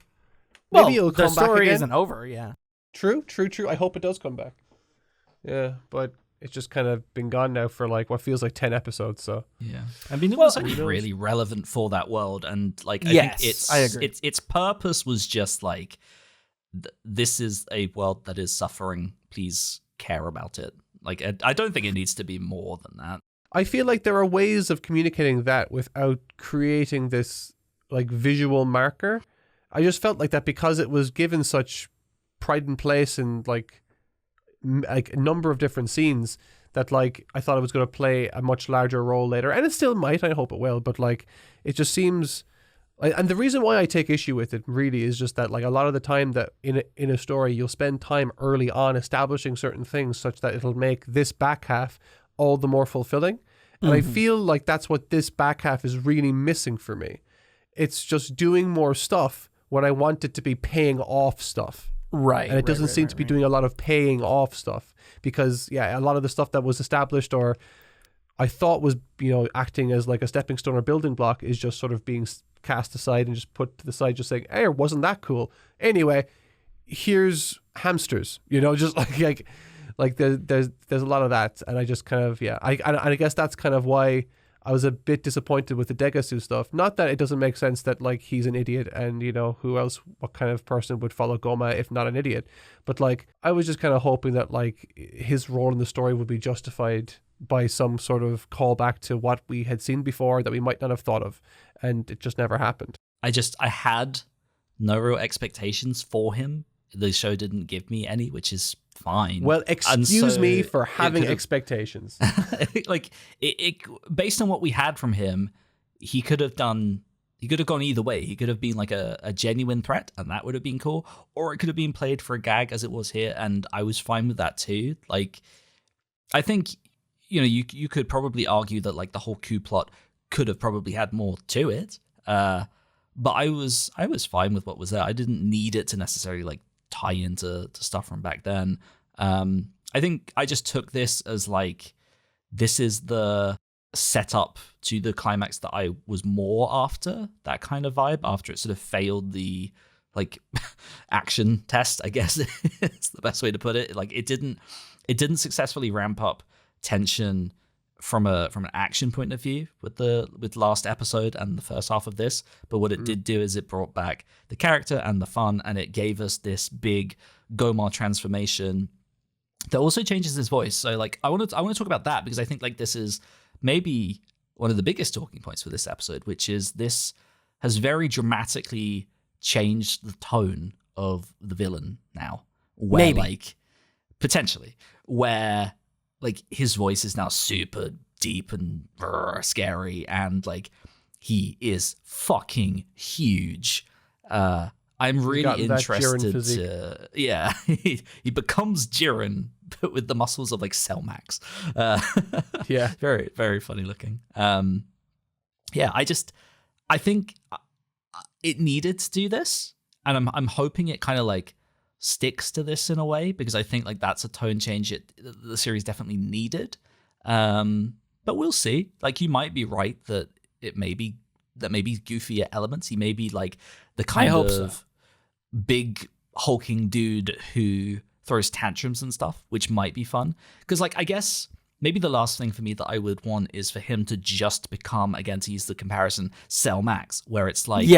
Maybe it'll come back again. The story isn't over, yeah. True. I hope it does come back. Yeah, but it's just kind of been gone now for like what feels like 10 episodes. So yeah, I mean, it was like really relevant for that world, and like I think I agree. Its purpose was just like this is a world that is suffering. Please care about it. Like I don't think it needs to be more than that. I feel like there are ways of communicating that without creating this like visual marker. I just felt like that because it was given such pride and place and like a number of different scenes that like I thought it was going to play a much larger role later, and it still might. I hope it will, but like it just seems. And the reason why I take issue with it really is just that like a lot of the time that in a story you'll spend time early on establishing certain things such that it'll make this back half all the more fulfilling. And I feel like that's what this back half is really missing for me. It's just doing more stuff when I want it to be paying off stuff. Right. And it doesn't seem to be doing a lot of paying off stuff because, yeah, a lot of the stuff that was established or I thought was, acting as like a stepping stone or building block is just sort of being cast aside and just put to the side, just saying, hey, wasn't that cool? Anyway, here's hamsters, just like there's a lot of that. And I just kind of, I guess that's kind of why I was a bit disappointed with the DEGESU stuff. Not that it doesn't make sense that like he's an idiot and, who else, what kind of person would follow Goma if not an idiot? But like, I was just kind of hoping that like his role in the story would be justified by some sort of callback to what we had seen before that we might not have thought of. And it just never happened. I had no real expectations for him. The show didn't give me any, which is fine. Well, excuse me for having expectations. Like it based on what we had from him, he could have gone either way. He could have been like a genuine threat, and that would have been cool, or it could have been played for a gag as it was here, and I was fine with that too. Like, I think you could probably argue that like the whole Q plot could have probably had more to it, but I was fine with what was there. I didn't need it to necessarily like tie into stuff from back then. I think I just took this as like, this is the setup to the climax that I was more after, that kind of vibe, after it sort of failed the like action test, I guess. It's the best way to put it. Like it didn't successfully ramp up tension from an action point of view with last episode and the first half of this, but what it did do is it brought back the character and the fun, and it gave us this big Gomar transformation that also changes his voice. So like I want to talk about that, because I think like this is maybe one of the biggest talking points for this episode, which is this has very dramatically changed the tone of the villain now, where maybe. Like potentially where like his voice is now super deep and scary, and like he is fucking huge. I'm really interested to, he becomes Jiren, but with the muscles of like Selmax. Yeah, very, very funny looking. I think it needed to do this, and I'm hoping it kind of like sticks to this in a way, because I think like that's a tone change the series definitely needed. But we'll see. Like, you might be right that maybe goofier elements. He may be like the kind of big hulking dude who throws tantrums and stuff, which might be fun. Because like, I guess maybe the last thing for me that I would want is for him to just become, again, to use the comparison, Cell Max, where it's like,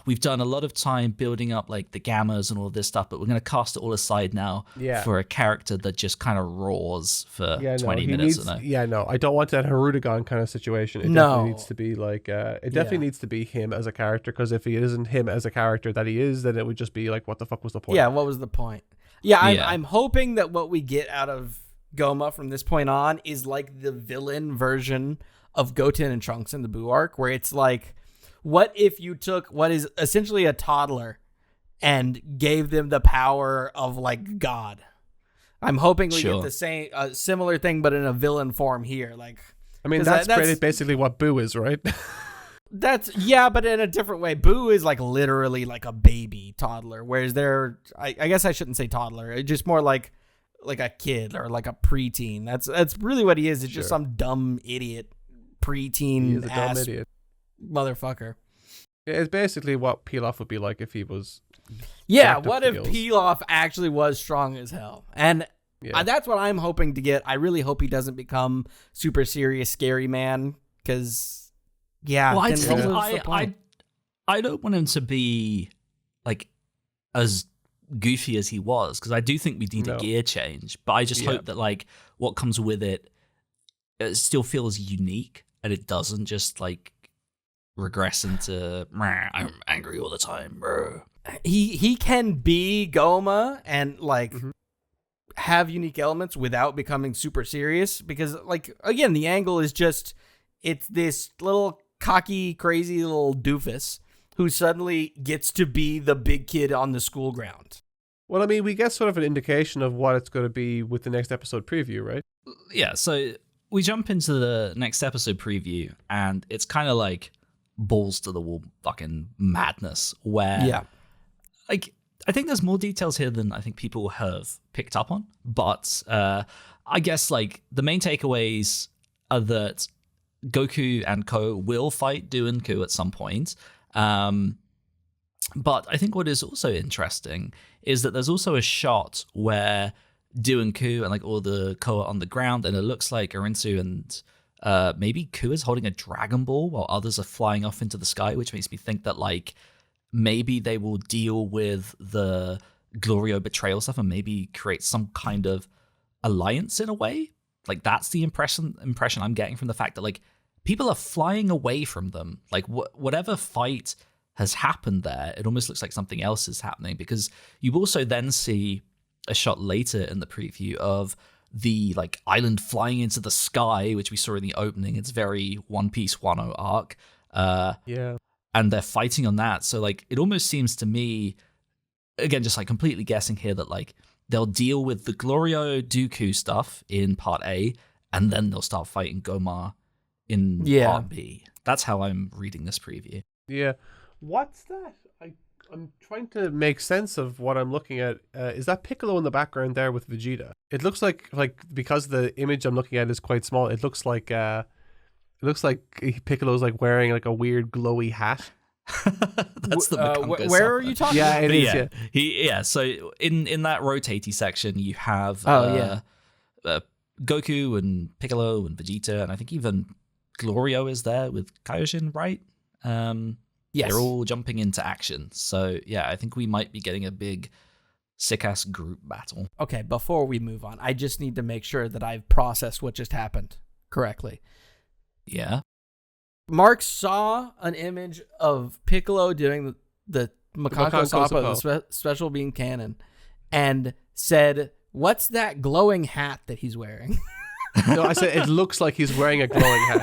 we've done a lot of time building up like the gammas and all this stuff, but we're going to cast it all aside now for a character that just kind of roars for 20 minutes. I don't want that Harudagon kind of situation. It definitely needs to be like, needs to be him as a character, because if he isn't him as a character that he is, then it would just be like, what the fuck was the point? Yeah, what was the point? I'm hoping that what we get out of Goma from this point on is like the villain version of Goten and Trunks in the Buu arc, where it's like, what if you took what is essentially a toddler and gave them the power of like God? I'm hoping we get the same similar thing, but in a villain form here. Like, I mean, that's basically what Buu is, right? But in a different way. Buu is like literally like a baby toddler, whereas I guess I shouldn't say toddler. It's just more like a kid or like a preteen. That's really what he is. It's just some dumb idiot preteen ass idiot motherfucker. It's basically what Pilaf would be like if he was. Yeah, what if Pilaf actually was strong as hell? And that's what I'm hoping to get. I really hope he doesn't become super serious, scary man, because I don't want him to be like as goofy as he was, because I do think we need a gear change, but I just hope that like what comes with it still feels unique, and it doesn't just like regress into I'm angry all the time, bro. He can be Goma and like have unique elements without becoming super serious, because like, again, the angle is just, it's this little cocky, crazy little doofus who suddenly gets to be the big kid on the school ground. Well, I mean, we get sort of an indication of what it's going to be with the next episode preview, right? Yeah, so we jump into the next episode preview, and it's kind of like balls to the wall fucking madness, where like, I think there's more details here than I think people have picked up on, but I guess like the main takeaways are that Goku and Ko will fight Do and Ku at some point. But I think what is also interesting is that there's also a shot where Do and Ku and like all the Ko are on the ground, and it looks like Arinsu and maybe Ku is holding a Dragon Ball while others are flying off into the sky, which makes me think that like maybe they will deal with the Glorio betrayal stuff and maybe create some kind of alliance in a way. Like that's the impression I'm getting from the fact that like people are flying away from them. Like whatever fight has happened there, it almost looks like something else is happening, because you also then see a shot later in the preview of the like island flying into the sky, which we saw in the opening. It's very One Piece 1.0 arc. And they're fighting on that. So like it almost seems to me, again, just like completely guessing here, that like they'll deal with the Glorio Dooku stuff in part A, and then they'll start fighting Gomar in part B. That's how I'm reading this preview. Yeah. What's that? I'm trying to make sense of what I'm looking at. Is that Piccolo in the background there with Vegeta? It looks like because the image I'm looking at is quite small, it looks like Piccolo's like wearing like a weird glowy hat. That's the Makongo where are you talking about? It is. Yeah. So in that rotatey section, you have Goku and Piccolo and Vegeta, and I think even Glorio is there with Kaioshin, right? Yes. They're all jumping into action. So yeah, I think we might be getting a big sick-ass group battle. Okay, before we move on, I just need to make sure that I've processed what just happened correctly. Yeah. Mark saw an image of Piccolo doing the Makongo Sappo, the special beam cannon, and said, "What's that glowing hat that he's wearing?" No, I said it looks like he's wearing a glowing hat.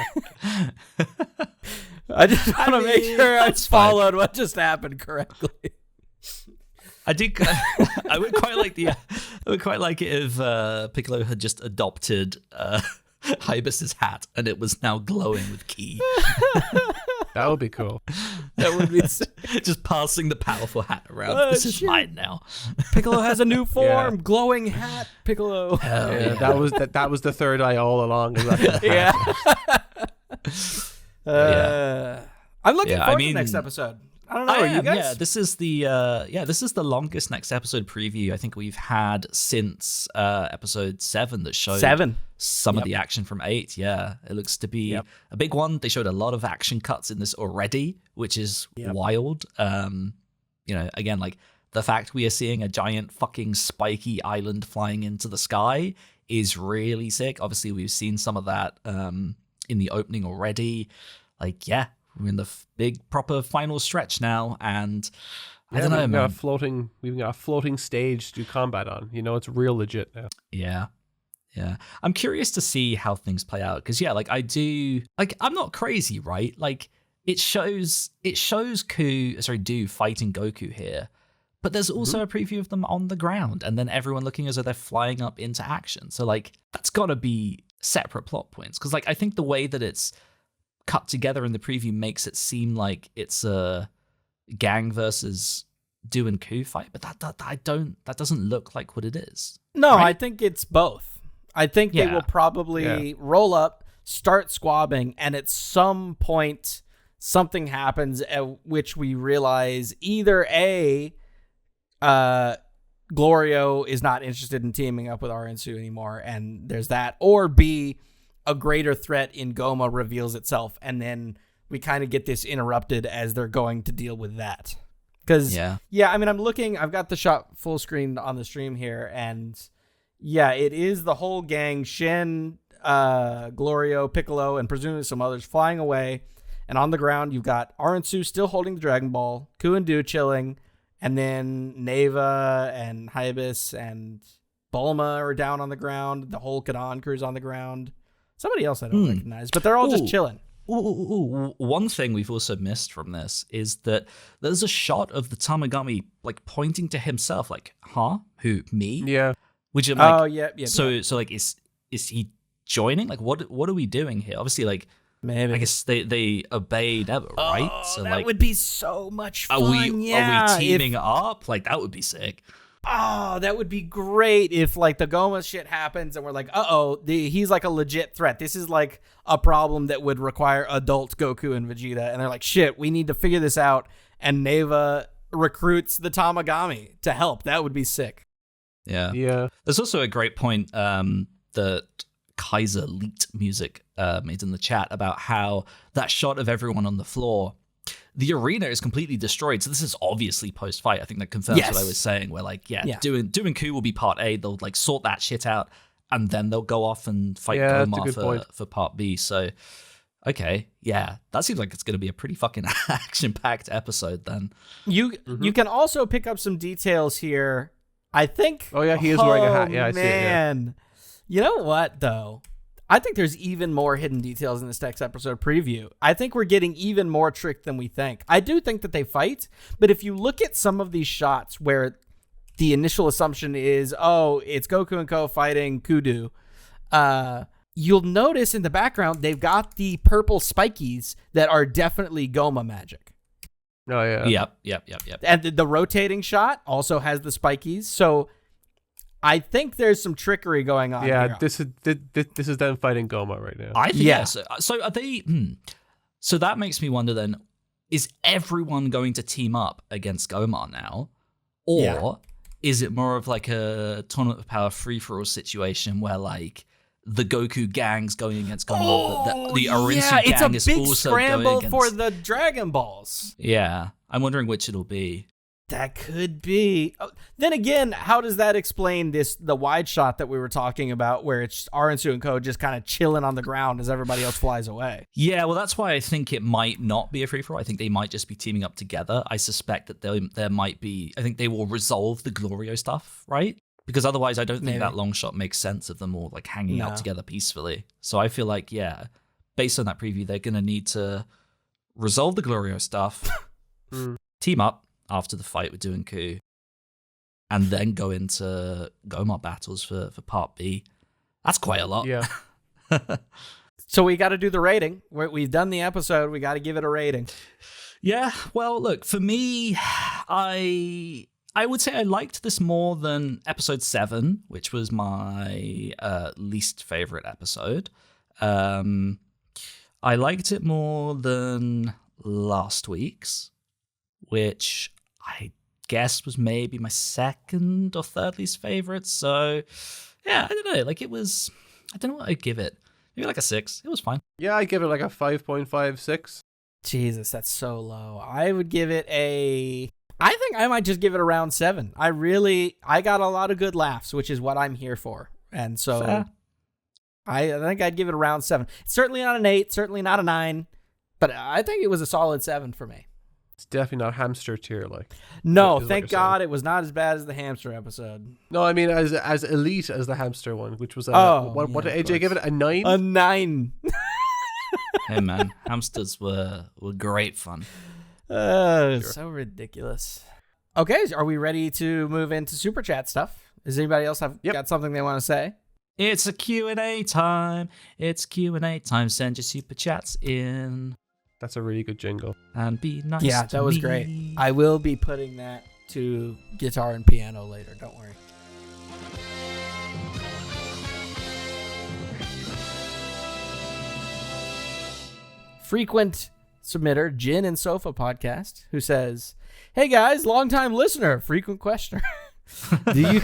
I just want to make sure I followed what just happened correctly. I would quite like it if Piccolo had just adopted Hybis's hat and it was now glowing with ki. That would be cool. That would be just passing the powerful hat around. This is mine now. Piccolo has a new form. Yeah. Glowing hat, Piccolo. Yeah. That was the third eye all along. Yeah. I'm looking forward to the next episode. I don't know. Are you guys? Yeah, this is the longest next episode preview I think we've had since episode 7 that showed some of the action from 8. Yeah, it looks to be a big one. They showed a lot of action cuts in this already, which is wild. Again, like the fact we are seeing a giant fucking spiky island flying into the sky is really sick. Obviously, we've seen some of that in the opening already. Like, yeah, we're in the big proper final stretch now, and I don't know, man. We've got a floating stage to do combat on. It's real legit now. Yeah. I'm curious to see how things play out, because I'm not crazy, right? Like it shows Do fighting Goku here, but there's also a preview of them on the ground, and then everyone looking as though they're flying up into action. So like that's got to be separate plot points, because like I think the way that it's cut together in the preview makes it seem like it's a gang versus Do and Ku fight, but that doesn't look like what it is. No, right? I think it's both. I think they will probably roll up, start squabbing, and at some point something happens at which we realize either Glorio is not interested in teaming up with Arinsu anymore, and there's that, or B, a greater threat in Goma reveals itself, and then we kind of get this interrupted as they're going to deal with that. Because, I mean, I've got the shot full screen on the stream here, and it is the whole gang, Shin, Glorio, Piccolo, and presumably some others flying away, and on the ground you've got Arinsu still holding the Dragon Ball, Ku and Do chilling, and then Neva and Hybis and Bulma are down on the ground, the whole Kadan crew's on the ground. Somebody else I don't recognize, but they're all just chilling. One thing we've also missed from this is that there's a shot of the Tamagami like pointing to himself, like, "Huh? Who? Me?" Yeah. Which I'm like, So like, is he joining? Like, what are we doing here? Obviously, like, maybe I guess they obey Neva, right? So that would be so much fun. Are we teaming up? Like, that would be sick. Oh, that would be great if like the Goma shit happens and we're like, he's like a legit threat. This is like a problem that would require adult Goku and Vegeta. And they're like, shit, we need to figure this out. And Neva recruits the Tamagami to help. That would be sick. Yeah. Yeah. There's also a great point that Kaiser leaked music made in the chat about how that shot of everyone on the floor, the arena is completely destroyed. So this is obviously post-fight. I think that confirms what I was saying. Where like, doing Coup will be part A. They'll like sort that shit out, and then they'll go off and fight Goma for part B. So, okay, that seems like it's going to be a pretty fucking action-packed episode. Then you can also pick up some details here. I think. Oh yeah, he is wearing a hat. Yeah, I see it. Man, you know what though? I think there's even more hidden details in this next episode preview. I think we're getting even more tricked than we think. I do think that they fight, but if you look at some of these shots where the initial assumption is, it's Goku and Ko fighting Kudu, you'll notice in the background they've got the purple spikies that are definitely Goma magic. Oh, yeah. Yep. And the rotating shot also has the spikies, so I think there's some trickery going on. Yeah, here. this is them fighting Goma right now. I think yes. So are they? So that makes me wonder. Then, is everyone going to team up against Goma now, or is it more of like a tournament of power free for all situation where like the Goku gang's going against Goma, the Arinsu gang is also going against? It's a big scramble for the Dragon Balls. Yeah, I'm wondering which it'll be. That could be. Then again, how does that explain the wide shot that we were talking about where it's Arinsu and Ko just kind of chilling on the ground as everybody else flies away? Yeah, well, that's why I think it might not be a free-for-all. I think they might just be teaming up together. I suspect that there might be... I think they will resolve the Glorio stuff, right? Because otherwise, I don't think that long shot makes sense of them all like hanging out together peacefully. So I feel like, based on that preview, they're going to need to resolve the Glorio stuff, team up after the fight with doing Coup, and then go into Goma battles for part B. That's quite a lot. Yeah. So we got to do the rating. We've done the episode. We got to give it a rating. Yeah. Well, look, for me, I would say I liked this more than episode 7, which was my least favorite episode. I liked it more than last week's, which I guess was maybe my second or third least favorite. So, yeah, I don't know. Like, it was... I don't know what I'd give it. Maybe like a 6. It was fine. Yeah, I give it like a 5.56. Jesus, that's so low. I would give it a... I think I might just give it around 7. I got a lot of good laughs, which is what I'm here for. And so... Fair. I think I'd give it around 7. It's certainly not an 8, certainly not a 9, but I think it was a solid 7 for me. It's definitely not hamster tier, like. No, thank God it was not as bad as the hamster episode. No, I mean as elite as the hamster one, which was what did AJ give it? A 9? A 9. Hey man, hamsters were great fun. So ridiculous. Okay, are we ready to move into super chat stuff? Does anybody else got something they want to say? It's a Q&A time. It's Q&A time. Send your super chats in. That's a really good jingle. And be nice. Yeah, that was great. I will be putting that to guitar and piano later. Don't worry. Frequent submitter, Jin and Sofa Podcast, who says, "Hey guys, longtime listener, frequent questioner. Do you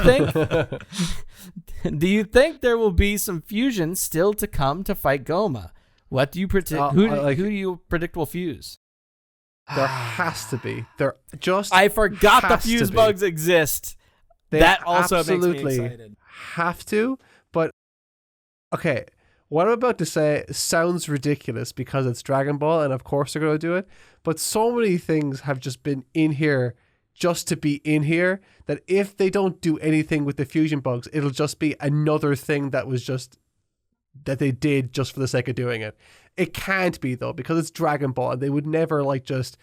think there will be some fusion still to come to fight Goma? What do you predict? Who do you predict will fuse?" There has to be. I forgot the fuse bugs exist. That also makes me excited. Have to, but okay. What I'm about to say sounds ridiculous because it's Dragon Ball, and of course they're going to do it. But so many things have just been in here just to be in here that if they don't do anything with the fusion bugs, it'll just be another thing that they did just for the sake of doing it. It can't be though, because it's Dragon Ball and they would never just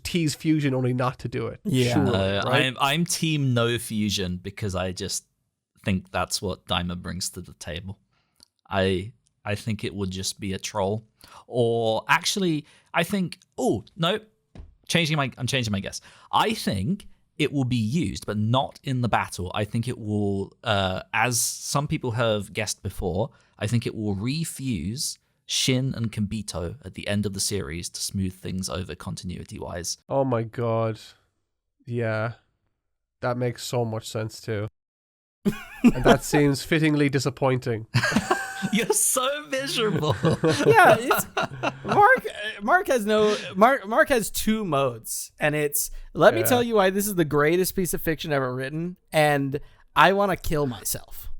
tease fusion only not to do it. Yeah. Sure, right? I'm team no fusion because I just think that's what Daima brings to the table. I think it would just be a troll. Or actually, I think I'm changing my guess. I think it will be used, but not in the battle. I think it will, as some people have guessed before, I think it will refuse Shin and Kibito at the end of the series to smooth things over continuity-wise. Oh my god. Yeah. That makes so much sense too. And that seems fittingly disappointing. You're so miserable. Yeah, it's Mark has two modes, and it's let me tell you why this is the greatest piece of fiction ever written, and I want to kill myself.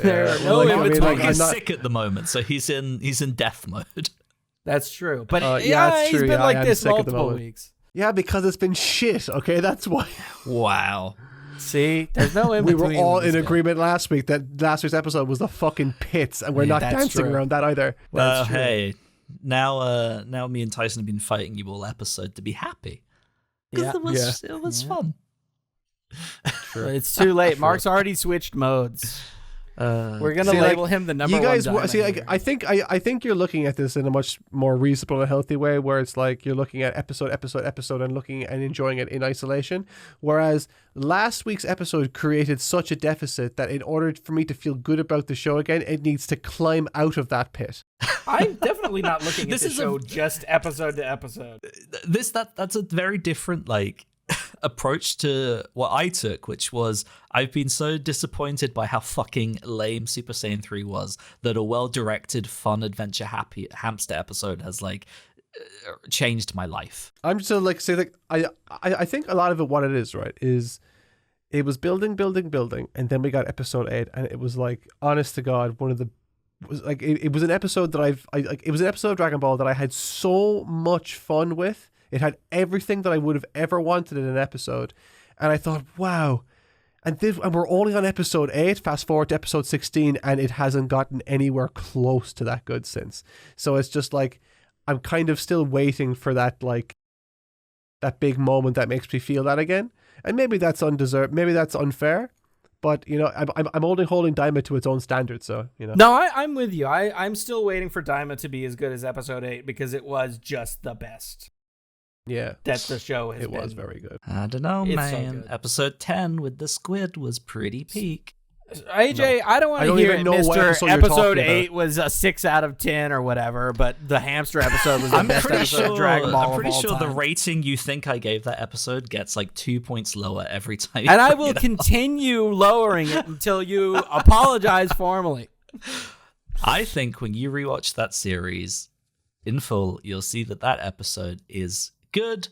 There are no he's sick at the moment, so he's in death mode. That's true, but it's he's true. been like this sick at the multiple moment. weeks. Yeah, because it's been shit. Okay, that's why. Wow. See, there's no in We between. were all in agreement last week that last week's episode was the fucking pits, and we're not dancing around that either. Well, hey, now me and Tyson have been fighting you all episode to be happy because it was fun. True. It's too late. Mark's already switched modes. We're gonna label him the number you guys, one. I think you're looking at this in a much more reasonable and healthy way, where it's like you're looking at episode, and looking and enjoying it in isolation. Whereas last week's episode created such a deficit that in order for me to feel good about the show again, it needs to climb out of that pit. I'm definitely not looking at this show just episode to episode. That's a very different approach to what I took, which was I've been so disappointed by how fucking lame Super Saiyan 3 was that a well-directed, fun, adventure, happy hamster episode has changed my life. I'm just I think a lot of it, what it is, right, is it was building, and then we got episode 8, and it was like, honest to God, it was an episode that it was an episode of Dragon Ball that I had so much fun with. It had everything that I would have ever wanted in an episode. And I thought, wow. And we're only on episode 8, fast forward to episode 16, and it hasn't gotten anywhere close to that good since. So it's just I'm kind of still waiting for that big moment that makes me feel that again. And maybe that's undeserved, maybe that's unfair. But, I'm only holding Daima to its own standards, so, No, I'm with you. I'm still waiting for Daima to be as good as episode 8 because it was just the best. Yeah, that the show has been. It was very good. I don't know, man. So episode 10 with the squid was pretty peak. AJ, no. I don't want to hear it, Mr. Episode 8 was a 6 out of 10 or whatever, but the hamster episode was the best episode of Dragon Ball. I'm pretty sure the rating you think I gave that episode gets 2 points lower every time. And I will continue lowering it until you apologize formally. I think when you rewatch that series in full, you'll see that episode is good,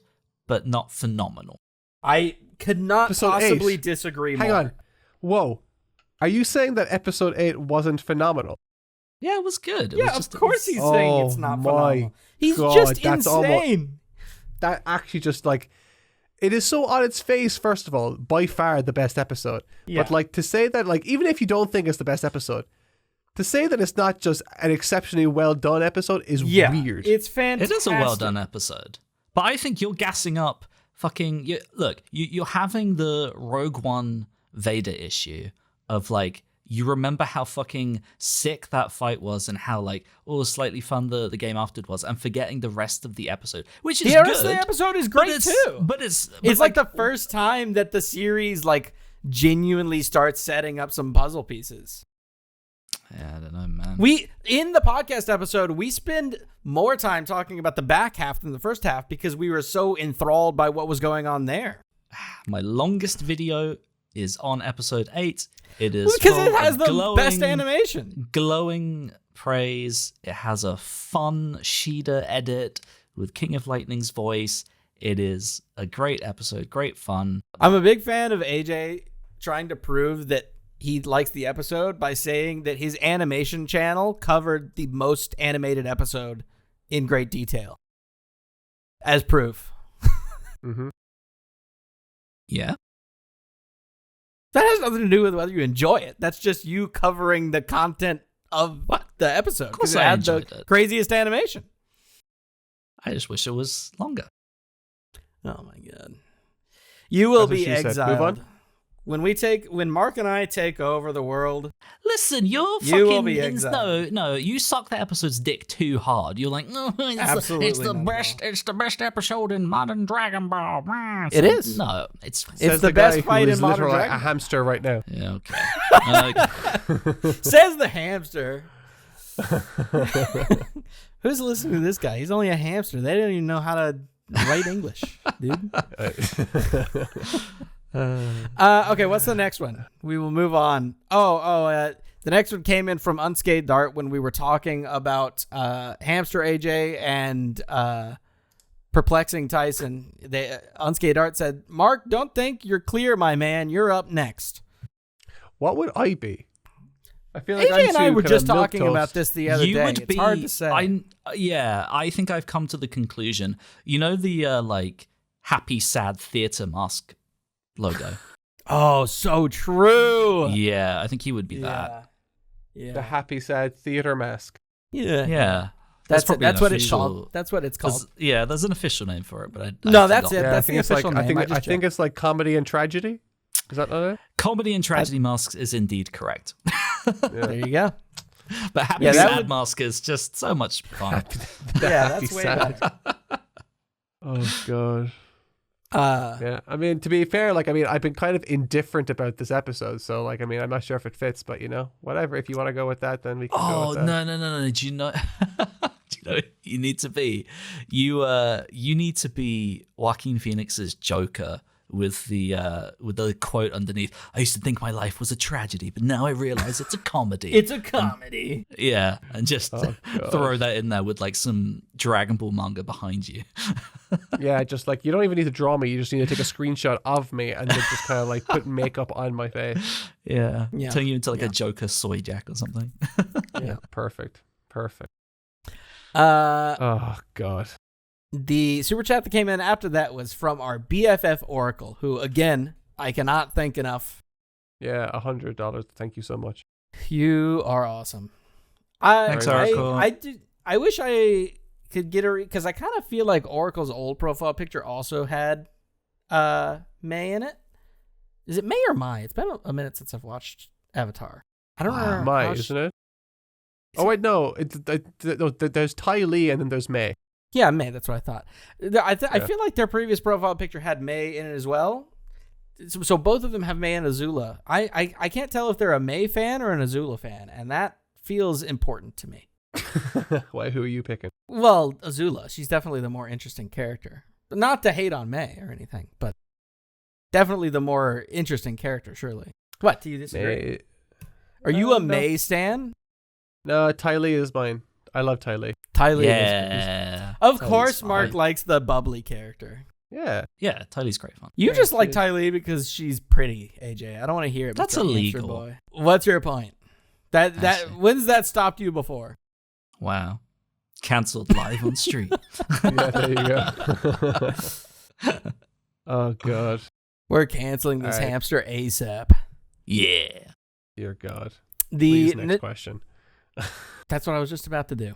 but not phenomenal. I could not possibly disagree more. Hang on. Whoa. Are you saying that episode 8 wasn't phenomenal? Yeah, it was good. Of course he's saying it's not phenomenal. He's just insane. That actually just it is so on its face, first of all, by far the best episode. Yeah. But to say that, even if you don't think it's the best episode, to say that it's not just an exceptionally well done episode is weird. It's fantastic. It is a well done episode. But I think you're gassing up you're having the Rogue One Vader issue of you remember how fucking sick that fight was and how slightly fun the game afterward was, and forgetting the rest of the episode, which is good. The rest of the episode is great too. But it's the first time that the series genuinely starts setting up some puzzle pieces. Yeah, I don't know, man. In the podcast episode, we spend more time talking about the back half than the first half because we were so enthralled by what was going on there. My longest video is on episode 8. It is because it has the best animation. Glowing praise. It has a fun Sheeta edit with King of Lightning's voice. It is a great episode, great fun. I'm a big fan of AJ trying to prove that he likes the episode by saying that his animation channel covered the most animated episode in great detail. As proof. Mm-hmm. Yeah. That has nothing to do with whether you enjoy it. That's just you covering the content of the episode. Because it had the craziest animation. I just wish it was longer. Oh my God. You will be exiled. Move on. When Mark and I take over the world, listen, you will be exiled. No, you suck that episode's dick too hard. You're like, no, it's the best episode in modern Dragon Ball. It is. No, it's the best fight in modern Dragon Ball. A hamster right now. Yeah, okay. Says the hamster. Who's listening to this guy? He's only a hamster. They don't even know how to write English, dude. Okay, what's the next one? We will move on. The next one came in from Unscathed Dart when we were talking about Hamster AJ and Perplexing Tyson. Unscathed Dart said, Mark, don't think you're clear, my man. You're up next. What would I be? I feel like AJ and I were just talking about this the other day. It's hard to say. I think I've come to the conclusion. You know the happy, sad theater mask logo? Oh, so true. Yeah, I think he would be that. Yeah. The happy, sad theater mask. Yeah. That's what it's called. That's what it's called. There's an official name for it, but that's it. Yeah, that's the official name. I think it's like comedy and tragedy. Is that not it? Comedy and tragedy masks is indeed correct. There you go. But happy sad mask is just so much fun. That's way better. Oh god. Yeah, I mean, to be fair, I've been kind of indifferent about this episode, so I'm not sure if it fits, but whatever. If you want to go with that, then we can go with that. No. Do you know? You need to be? You need to be Joaquin Phoenix's Joker. With the quote underneath, I used to think my life was a tragedy, but now I realize it's a comedy. It's a comedy. And just throw that in there with some Dragon Ball manga behind you. Yeah, just you don't even need to draw me. You just need to take a screenshot of me and then just kind of put makeup on my face. Yeah. Turn you into a Joker soy jack or something. Yeah, perfect. Oh god. The super chat that came in after that was from our BFF Oracle, who, again, I cannot thank enough. Yeah, $100. Thank you so much. You are awesome. Thanks, Oracle. I wish I could get her, because I kind of feel like Oracle's old profile picture also had May in it. Is it May or Mai? It's been a minute since I've watched Avatar. I don't remember. Mai, isn't it? Oh, wait, no. There's Ty Lee and then there's May. Yeah, May. That's what I thought. I feel like their previous profile picture had May in it as well. So both of them have May and Azula. I can't tell if they're a May fan or an Azula fan, and that feels important to me. Why? Who are you picking? Well, Azula. She's definitely the more interesting character. Not to hate on May or anything, but definitely the more interesting character, surely. What? Do you disagree? Are you a May stan? No, Ty Lee is mine. I love Ty Lee. Ty Lee is. Of course, Mark likes the bubbly character. Yeah. Yeah, Ty Lee's great fun. You just like Ty Lee because she's pretty, AJ. I don't want to hear it. That's illegal. Boy. What's your point? When's that stopped you before? Wow. Cancelled live on stream. Yeah, there you go. Oh, God. We're canceling this hamster ASAP. Yeah. Dear God. The next question. That's what I was just about to do.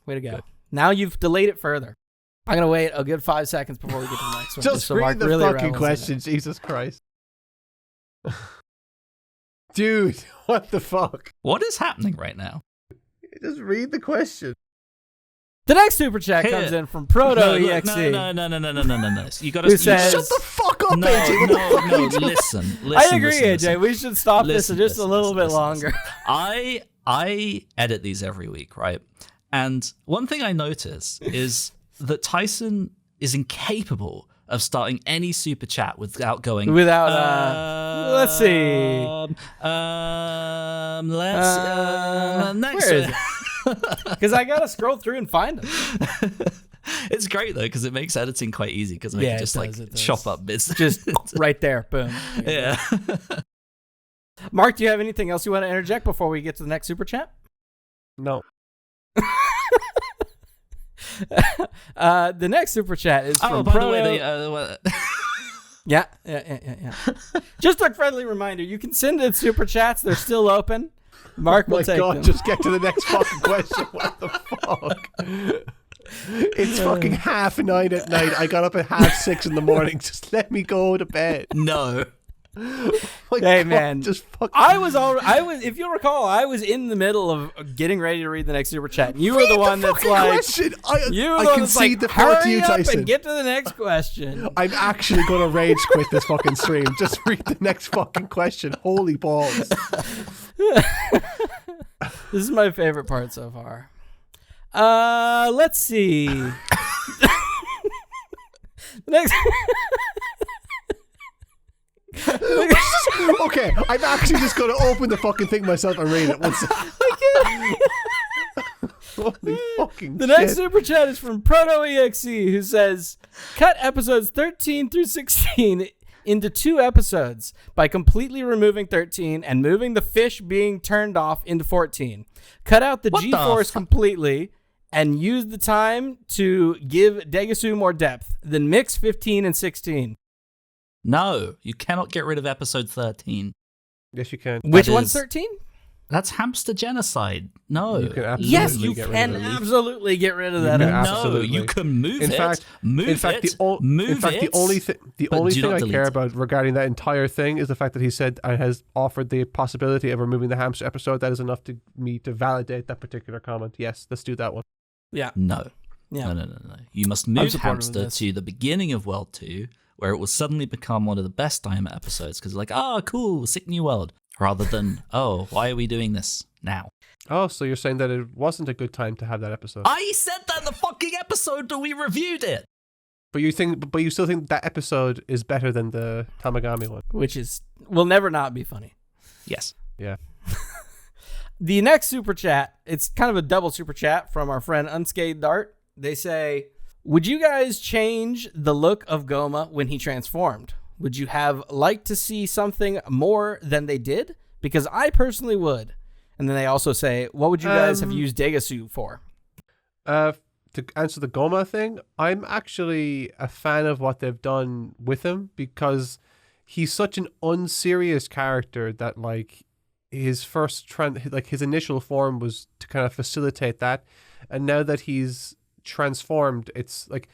Way to go. Good. Now you've delayed it further. I'm going to wait a good 5 seconds before we get to the next one. Just read the fucking question, Jesus Christ. Dude, what the fuck? What is happening right now? Just read the question. The next super chat comes in from Proto-EXE. No. You gotta shut the fuck up, AJ. No, listen. I agree, AJ. We should stop this just a little bit longer. I edit these every week, right? And one thing I notice is that Tyson is incapable of starting any super chat without going... let's see. Next where is it? Because I got to scroll through and find them. It's great, though, because it makes editing quite easy, because I can just chop up bits. Just right there. Boom. Yeah. Mark, do you have anything else you want to interject before we get to the next super chat? No. The next super chat is from by the way, Yeah. Just a friendly reminder, you can send in super chats. They're still open. Mark will take them. Just get to the next fucking question. What the fuck? It's fucking 9:30 at night. I got up at 6:30 in the morning. Just let me go to bed. No. Hey man, just fucking... I was. If you recall, I was in the middle of getting ready to read the next super chat. And you were the one that's like, question. you were the one that's like, hurry up and get to the next question. I'm actually gonna rage quit this fucking stream. Just read the next fucking question. Holy balls! This is my favorite part so far. Let's see. Next. Okay, I'm actually just going to open the fucking thing myself and read it. Holy fucking The shit. next super chat is from ProtoEXE, who says, cut episodes 13 through 16 into 2 episodes by completely removing 13 and moving the fish being turned off into 14. Cut out the G-Force completely and use the time to give DEGESU more depth. Then mix 15 and 16. No, you cannot get rid of episode 13. Yes, you can. Which one's 13? That's hamster genocide. No. You can absolutely Yes, you get can rid of it. absolutely get rid of that. No, you can move it. The only thing I care about regarding that entire thing is the fact that he said and has offered the possibility of removing the hamster episode. That is enough to me to validate that particular comment. Yes, let's do that one. Yeah. No. Yeah. No. You must move hamster to the beginning of World 2, where it will suddenly become one of the best Daima episodes, because like, cool, sick new world, rather than, why are we doing this now? Oh, so you're saying that it wasn't a good time to have that episode? I said that in the fucking episode that we reviewed it. But you still think that episode is better than the Tamagami one, which will never not be funny. Yes. Yeah. The next super chat, it's kind of a double super chat from our friend Unscathed Art. They say, would you guys change the look of Goma when he transformed? Would you have liked to see something more than they did? Because I personally would. And then they also say, what would you guys have used DEGESU for? To answer the Goma thing, I'm actually a fan of what they've done with him, because he's such an unserious character that like his his initial form was to kind of facilitate that. And now that he's transformed, it's like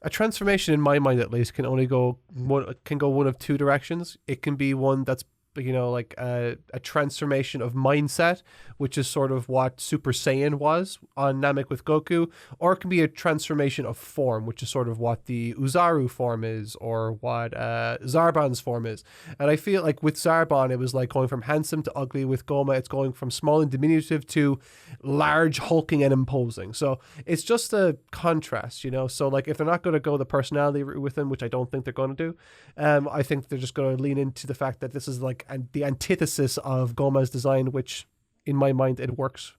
a transformation in my mind at least can go one of 2 directions. It can be one that's like a transformation of mindset, which is sort of what Super Saiyan was on Namek with Goku, or it can be a transformation of form, which is sort of what the Uzaru form is, or what Zarban's form is. And I feel like with Zarban, it was like going from handsome to ugly. With Goma, it's going from small and diminutive to large, hulking and imposing. So it's just a contrast, So like if they're not going to go the personality route with him, which I don't think they're going to do, I think they're just going to lean into the fact that this is like the antithesis of Goma's design, which in my mind it works,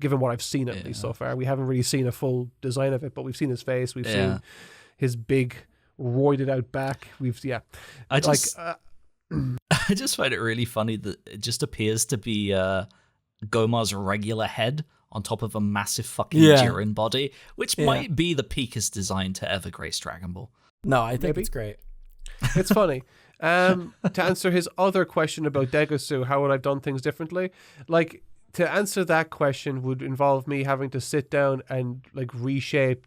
given what I've seen at least so far. We haven't really seen a full design of it, but we've seen his face, we've seen his big roided out back. I just find it really funny that it just appears to be Goma's regular head on top of a massive fucking Jiren body, which might be the peakest design to ever grace Dragon Ball. No, I think it's great. It's funny. To answer his other question about DEGESU, how would I have done things differently? Like, to answer that question would involve me having to sit down and like reshape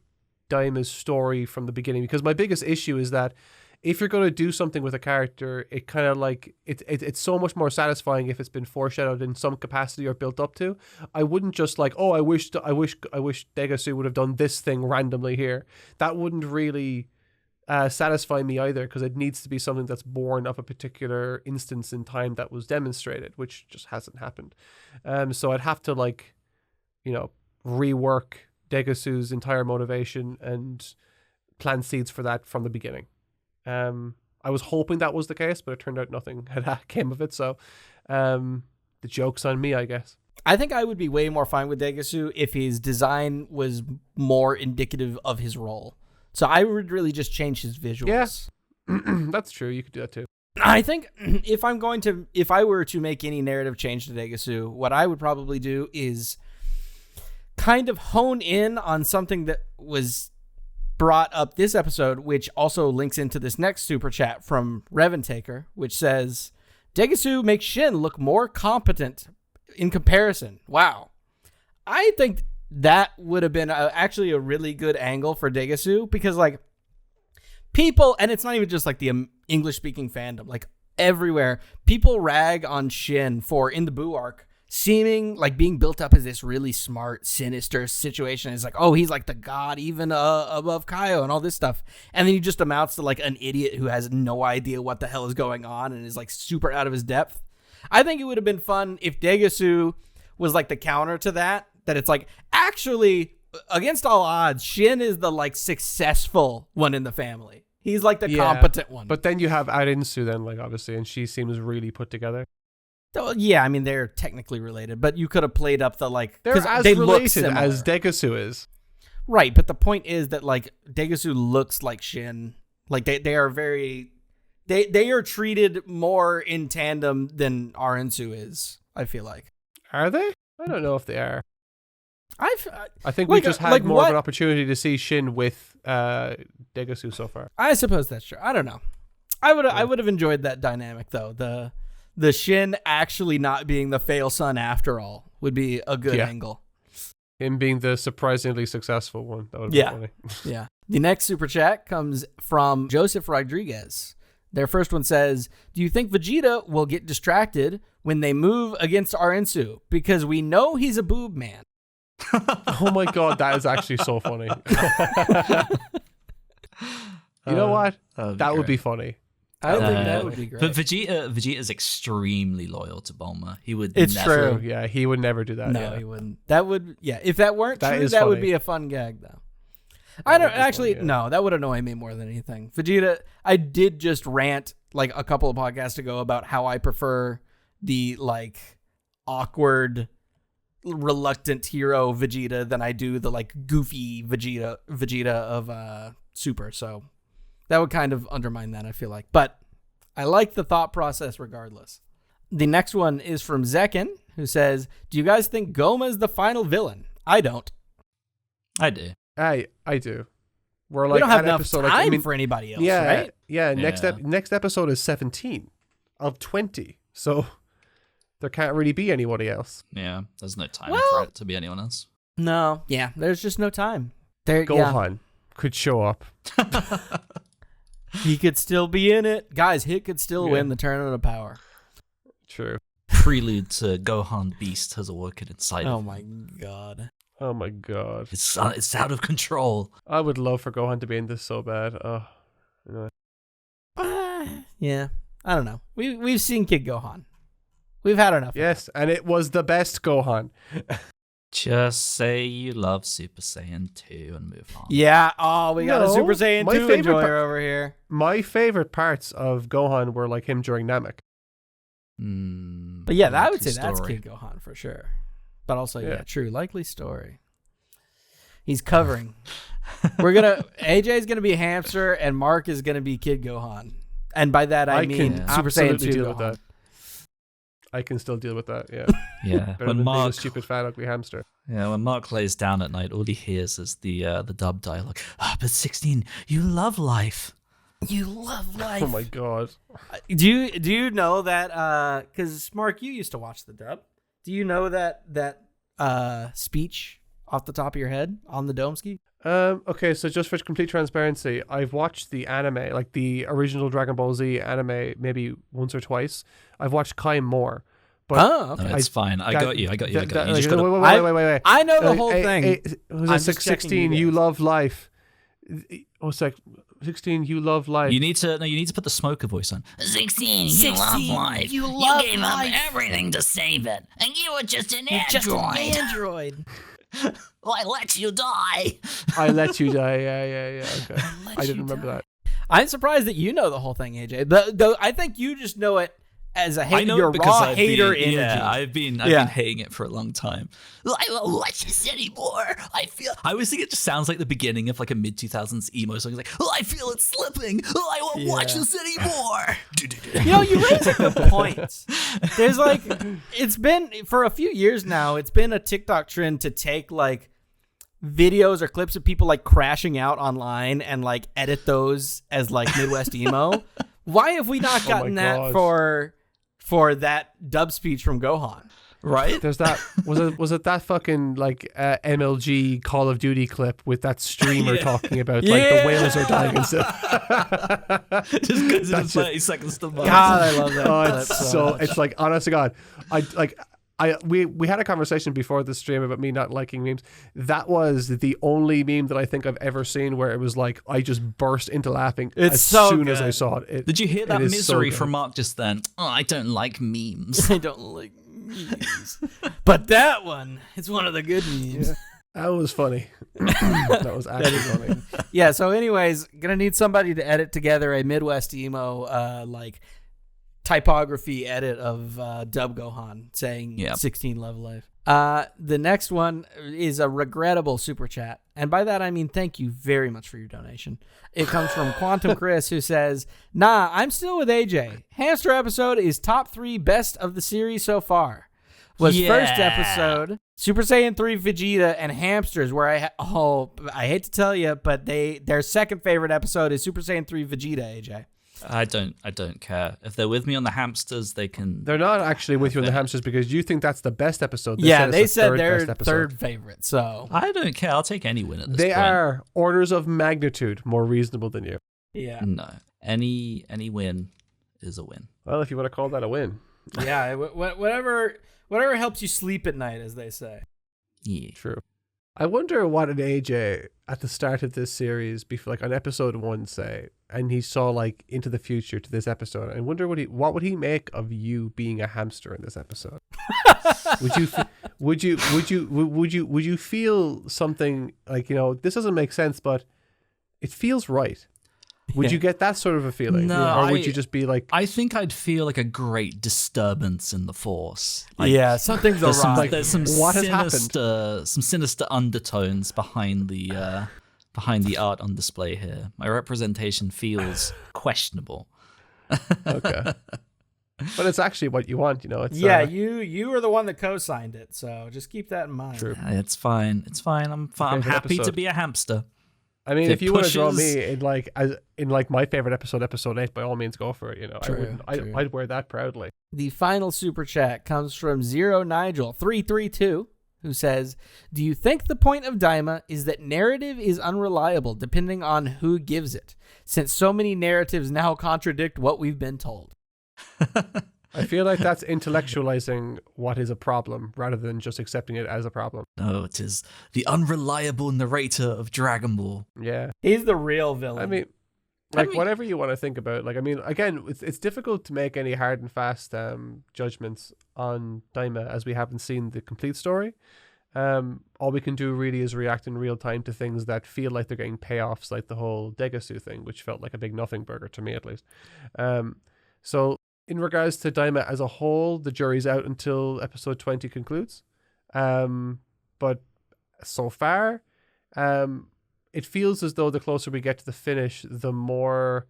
Daima's story from the beginning, because my biggest issue is that if you're going to do something with a character, it kind of like it's so much more satisfying if it's been foreshadowed in some capacity or built up to. I wouldn't just like, I wish DEGESU would have done this thing randomly here. That wouldn't really satisfy me either, because it needs to be something that's born of a particular instance in time that was demonstrated, which just hasn't happened. So I'd have to rework DEGESU's entire motivation and plant seeds for that from the beginning. I was hoping that was the case, but it turned out nothing came of it. So the joke's on me, I guess. I think I would be way more fine with DEGESU if his design was more indicative of his role. So I would really just change his visuals. Yeah, that's true. You could do that too. I think if I were to make any narrative change to DEGESU, what I would probably do is kind of hone in on something that was brought up this episode, which also links into this next super chat from Reventaker, which says, DEGESU makes Shin look more competent in comparison. Wow. I think that would have been actually a really good angle for DEGESU, because like people, and it's not even just like the English speaking fandom, like everywhere. People rag on Shin for, in the Boo arc, seeming like being built up as this really smart, sinister situation. It's like, oh, he's like the god even above Kaio and all this stuff. And then he just amounts to like an idiot who has no idea what the hell is going on and is like super out of his depth. I think it would have been fun if DEGESU was like the counter to that it's like, actually, against all odds, Shin is the like successful one in the family. He's like the competent one. But then you have Arinsu then, like, obviously, and she seems really put together. Yeah, I mean, they're technically related, but you could have played up the, like... They're as they related as DEGESU is. Right, but the point is that, like, DEGESU looks like Shin. Like, they are very... They are treated more in tandem than Arinsu is, I feel like. Are they? I don't know if they are. I think like, we just had more of an opportunity to see Shin with DEGESU so far. I suppose that's true. I don't know. I would have enjoyed that dynamic, though. The Shin actually not being the fail son after all would be a good angle. Him being the surprisingly successful one. That would be funny. Yeah. The next super chat comes from Joseph Rodriguez. Their first one says, do you think Vegeta will get distracted when they move against Arinsu? Because we know he's a boob man. Oh my god, that is actually so funny. You know what? That would be funny. I think that would be great. But Vegeta is extremely loyal to Bulma. He would It's never... true. Yeah, he would never do that. No, he wouldn't. That would, if that weren't true, that would be a fun gag, though. I don't actually. Funny, no, that would annoy me more than anything. Vegeta, I did just rant like a couple of podcasts ago about how I prefer the like awkward, reluctant hero Vegeta than I do the like goofy Vegeta of Super. So that would kind of undermine that, I feel like. But I like the thought process regardless. The next one is from Zekin, who says, "Do you guys think Goma is the final villain? I don't." I do. I do. We're we don't have enough time for anybody else, right? Yeah. Next episode is 17 of 20, so there can't really be anybody else. Yeah, there's no time for it to be anyone else. No, there's just no time. Gohan could show up. He could still be in it, guys. He could still win the Tournament of Power. True. Prelude to Gohan Beast has awoken inside. Oh my god. Oh my god. It's out of control. I would love for Gohan to be in this so bad. Oh, yeah. I don't know. We've seen Kid Gohan. We've had enough. Yes, and it was the best Gohan. Just say you love Super Saiyan 2 and move on. Yeah. Oh, we got a Super Saiyan 2 enjoyer over here. My favorite parts of Gohan were like him during Namek. But yeah, I would say that's Kid Gohan for sure. But also, true. Likely story. He's covering. AJ's going to be Hamster and Mark is going to be Kid Gohan. And by that, I mean Super Saiyan 2 deal Gohan. with that. I can still deal with that, yeah. Yeah. Better than being a stupid fat ugly hamster. Yeah, when Mark lays down at night, all he hears is the dub dialogue. But 16, you love life. You love life. Oh my god. Do you know that, because Mark, you used to watch the dub. Do you know that speech off the top of your head on the Domeski? Okay, so just for complete transparency, I've watched the anime, like the original Dragon Ball Z anime, maybe once or twice. I've watched Kai more. But okay. No, it's fine. I got you. Wait. I know the whole thing. It was 16, you love life. Oh, it's like 16, you love life. You need to put the Smoker voice on. 16, you love life. You gave up everything to save it, and you were just an android. Well, I let you die. I let you die. Yeah. Okay. I didn't remember that. I'm surprised that you know the whole thing, AJ. Though I think you just know it as a hater. Your raw hater energy. Yeah, I've been hating it for a long time. I won't watch this anymore. I always think it just sounds like the beginning of like a mid-2000s emo song. It's like, I feel it slipping. I won't watch this anymore. You raise a good point. There's like, it's been for a few years now. It's been a TikTok trend to take like videos or clips of people like crashing out online and like edit those as like Midwest emo. Why have we not gotten that for that dub speech from Gohan? Right? There's that. Was it that fucking like MLG Call of Duty clip with that streamer talking about like the whales are dying and stuff? Just because it's 30 seconds to Mars. God, I love that. Oh, it's like, honest to God, we had a conversation before the stream about me not liking memes. That was the only meme that I think I've ever seen where it was like I just burst into laughing as soon as I saw it. Did you hear that misery from Mark just then? Oh, I don't like memes. I don't like memes. But that one, it's one of the good memes. Yeah. That was funny. That was actually funny. Yeah, so anyways, gonna need somebody to edit together a Midwest emo like typography edit of Dub Gohan saying 16 Love Life. The next one is a regrettable super chat. And by that, I mean, thank you very much for your donation. It comes from Quantum Chris, who says, "Nah, I'm still with AJ. Hamster episode is top 3 best of the series so far. Was first episode, Super Saiyan 3 Vegeta and hamsters, where I hate to tell you, but their second favorite episode is Super Saiyan 3 Vegeta, AJ. I don't care. If they're with me on the hamsters, they can... They're not actually with you on the hamsters because you think that's the best episode. They said their third favorite, so... I don't care. I'll take any win at this point. They are orders of magnitude more reasonable than you. Yeah. No. Any win is a win. Well, if you want to call that a win. Yeah, whatever helps you sleep at night, as they say. Yeah. True. I wonder what an AJ at the start of this series, before, like on episode 1, say, and he saw like into the future to this episode. I wonder what would he make of you being a hamster in this episode? Would you feel something like, you know, this doesn't make sense, but it feels right? Would you get that sort of a feeling? No, or would you just be like... I think I'd feel like a great disturbance in the Force. Like, something's awry. There's some what sinister undertones behind the art on display here. My representation feels questionable. Okay. But it's actually what you want, you know. It's, you are the one that co-signed it, so just keep that in mind. True. It's fine. I'm happy to be a hamster. I mean, if you want to draw me in my favorite episode, episode 8, by all means, go for it. You know, True. I'd wear that proudly. The final super chat comes from Zero Nigel 332, who says, "Do you think the point of Daima is that narrative is unreliable depending on who gives it, since so many narratives now contradict what we've been told?" I feel like that's intellectualizing what is a problem rather than just accepting it as a problem. No, it is the unreliable narrator of Dragon Ball. Yeah. He's the real villain. I mean, whatever you want to think about. Like, I mean, again, it's difficult to make any hard and fast judgments on Daima as we haven't seen the complete story. All we can do really is react in real time to things that feel like they're getting payoffs, like the whole DEGESU thing, which felt like a big nothing burger to me, at least. So in regards to Daima as a whole, the jury's out until episode 20 concludes. But so far, it feels as though the closer we get to the finish, the more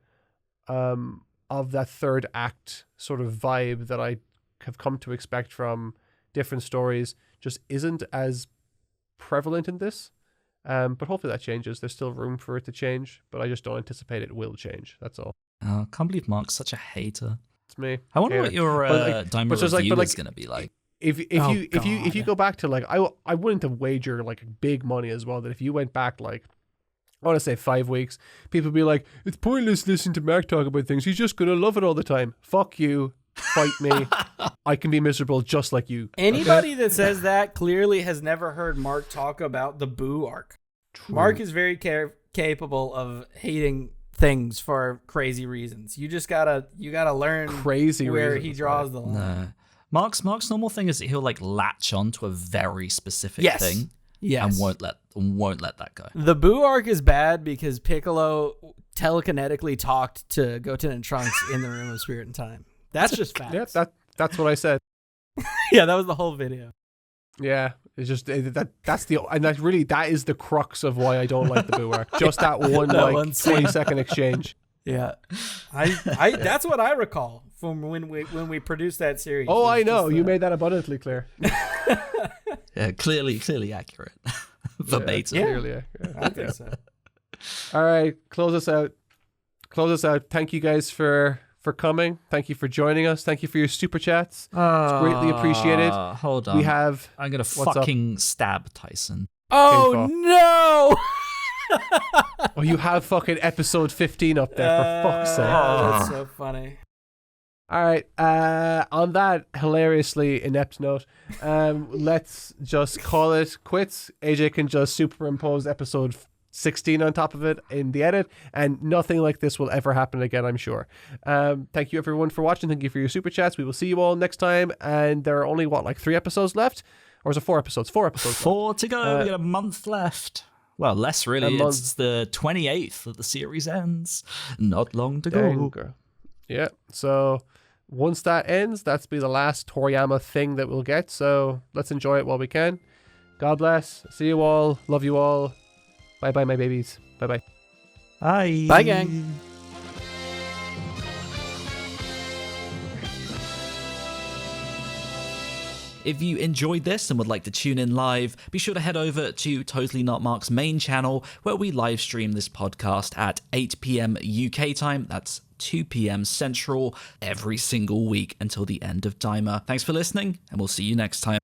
of that third act sort of vibe that I have come to expect from different stories just isn't as prevalent in this. But hopefully that changes. There's still room for it to change, but I just don't anticipate it will change. That's all. I can't believe Mark's such a hater. It's me. I wonder what your Daima review is going to be like. If you go back to like I wouldn't have wagered like big money as well that if you went back like I want to say 5 weeks, people would be like, it's pointless listening to Mark talk about things. He's just gonna love it all the time. Fuck you. Fight me. I can be miserable just like you. Anybody that says that clearly has never heard Mark talk about the Boo arc. True. Mark is very capable of hating things for crazy reasons. You gotta learn crazy where reasons, he draws the line. No. Mark's normal thing is that he'll like latch on to a very specific thing. Yes. And won't let that go. The Boo arc is bad because Piccolo telekinetically talked to Goten and Trunks in the Room of Spirit and Time. That's just facts. Yeah, that's what I said. Yeah, that was the whole video. Yeah, it's just that is the crux of why I don't like the Boo arc. Just that one 20-second exchange. Yeah, I that's what I recall from when we produced that series. Oh, I know. You made that abundantly clear. Yeah, clearly accurate. Verbatim. Yeah, clearly, I think so. All right, close us out. Thank you guys for for coming. Thank you for joining us. Thank you for your super chats. It's greatly appreciated. Hold on. I'm going to fucking stab Tyson. Oh, no! Oh, you have fucking episode 15 up there, for fuck's sake. That's so funny. All right. On that hilariously inept note, let's just call it quits. AJ can just superimpose episode 16 on top of it in the edit, and nothing like this will ever happen again, I'm sure. Thank you everyone for watching. Thank you for your super chats. We will see you all next time, and there are only 3 episodes left, or is it 4 episodes? 4 episodes. 4 to go. We got a month left. Well, less really. It's the 28th that the series ends. Not long to go. Yeah. So once that ends, that's be the last Toriyama thing that we'll get. So let's enjoy it while we can. God bless. See you all. Love you all. Bye bye, my babies. Bye bye. Bye. Bye, gang. If you enjoyed this and would like to tune in live, be sure to head over to Totally Not Mark's main channel, where we live stream this podcast at 8 p.m. UK time. That's 2 p.m. Central every single week until the end of Daima. Thanks for listening, and we'll see you next time.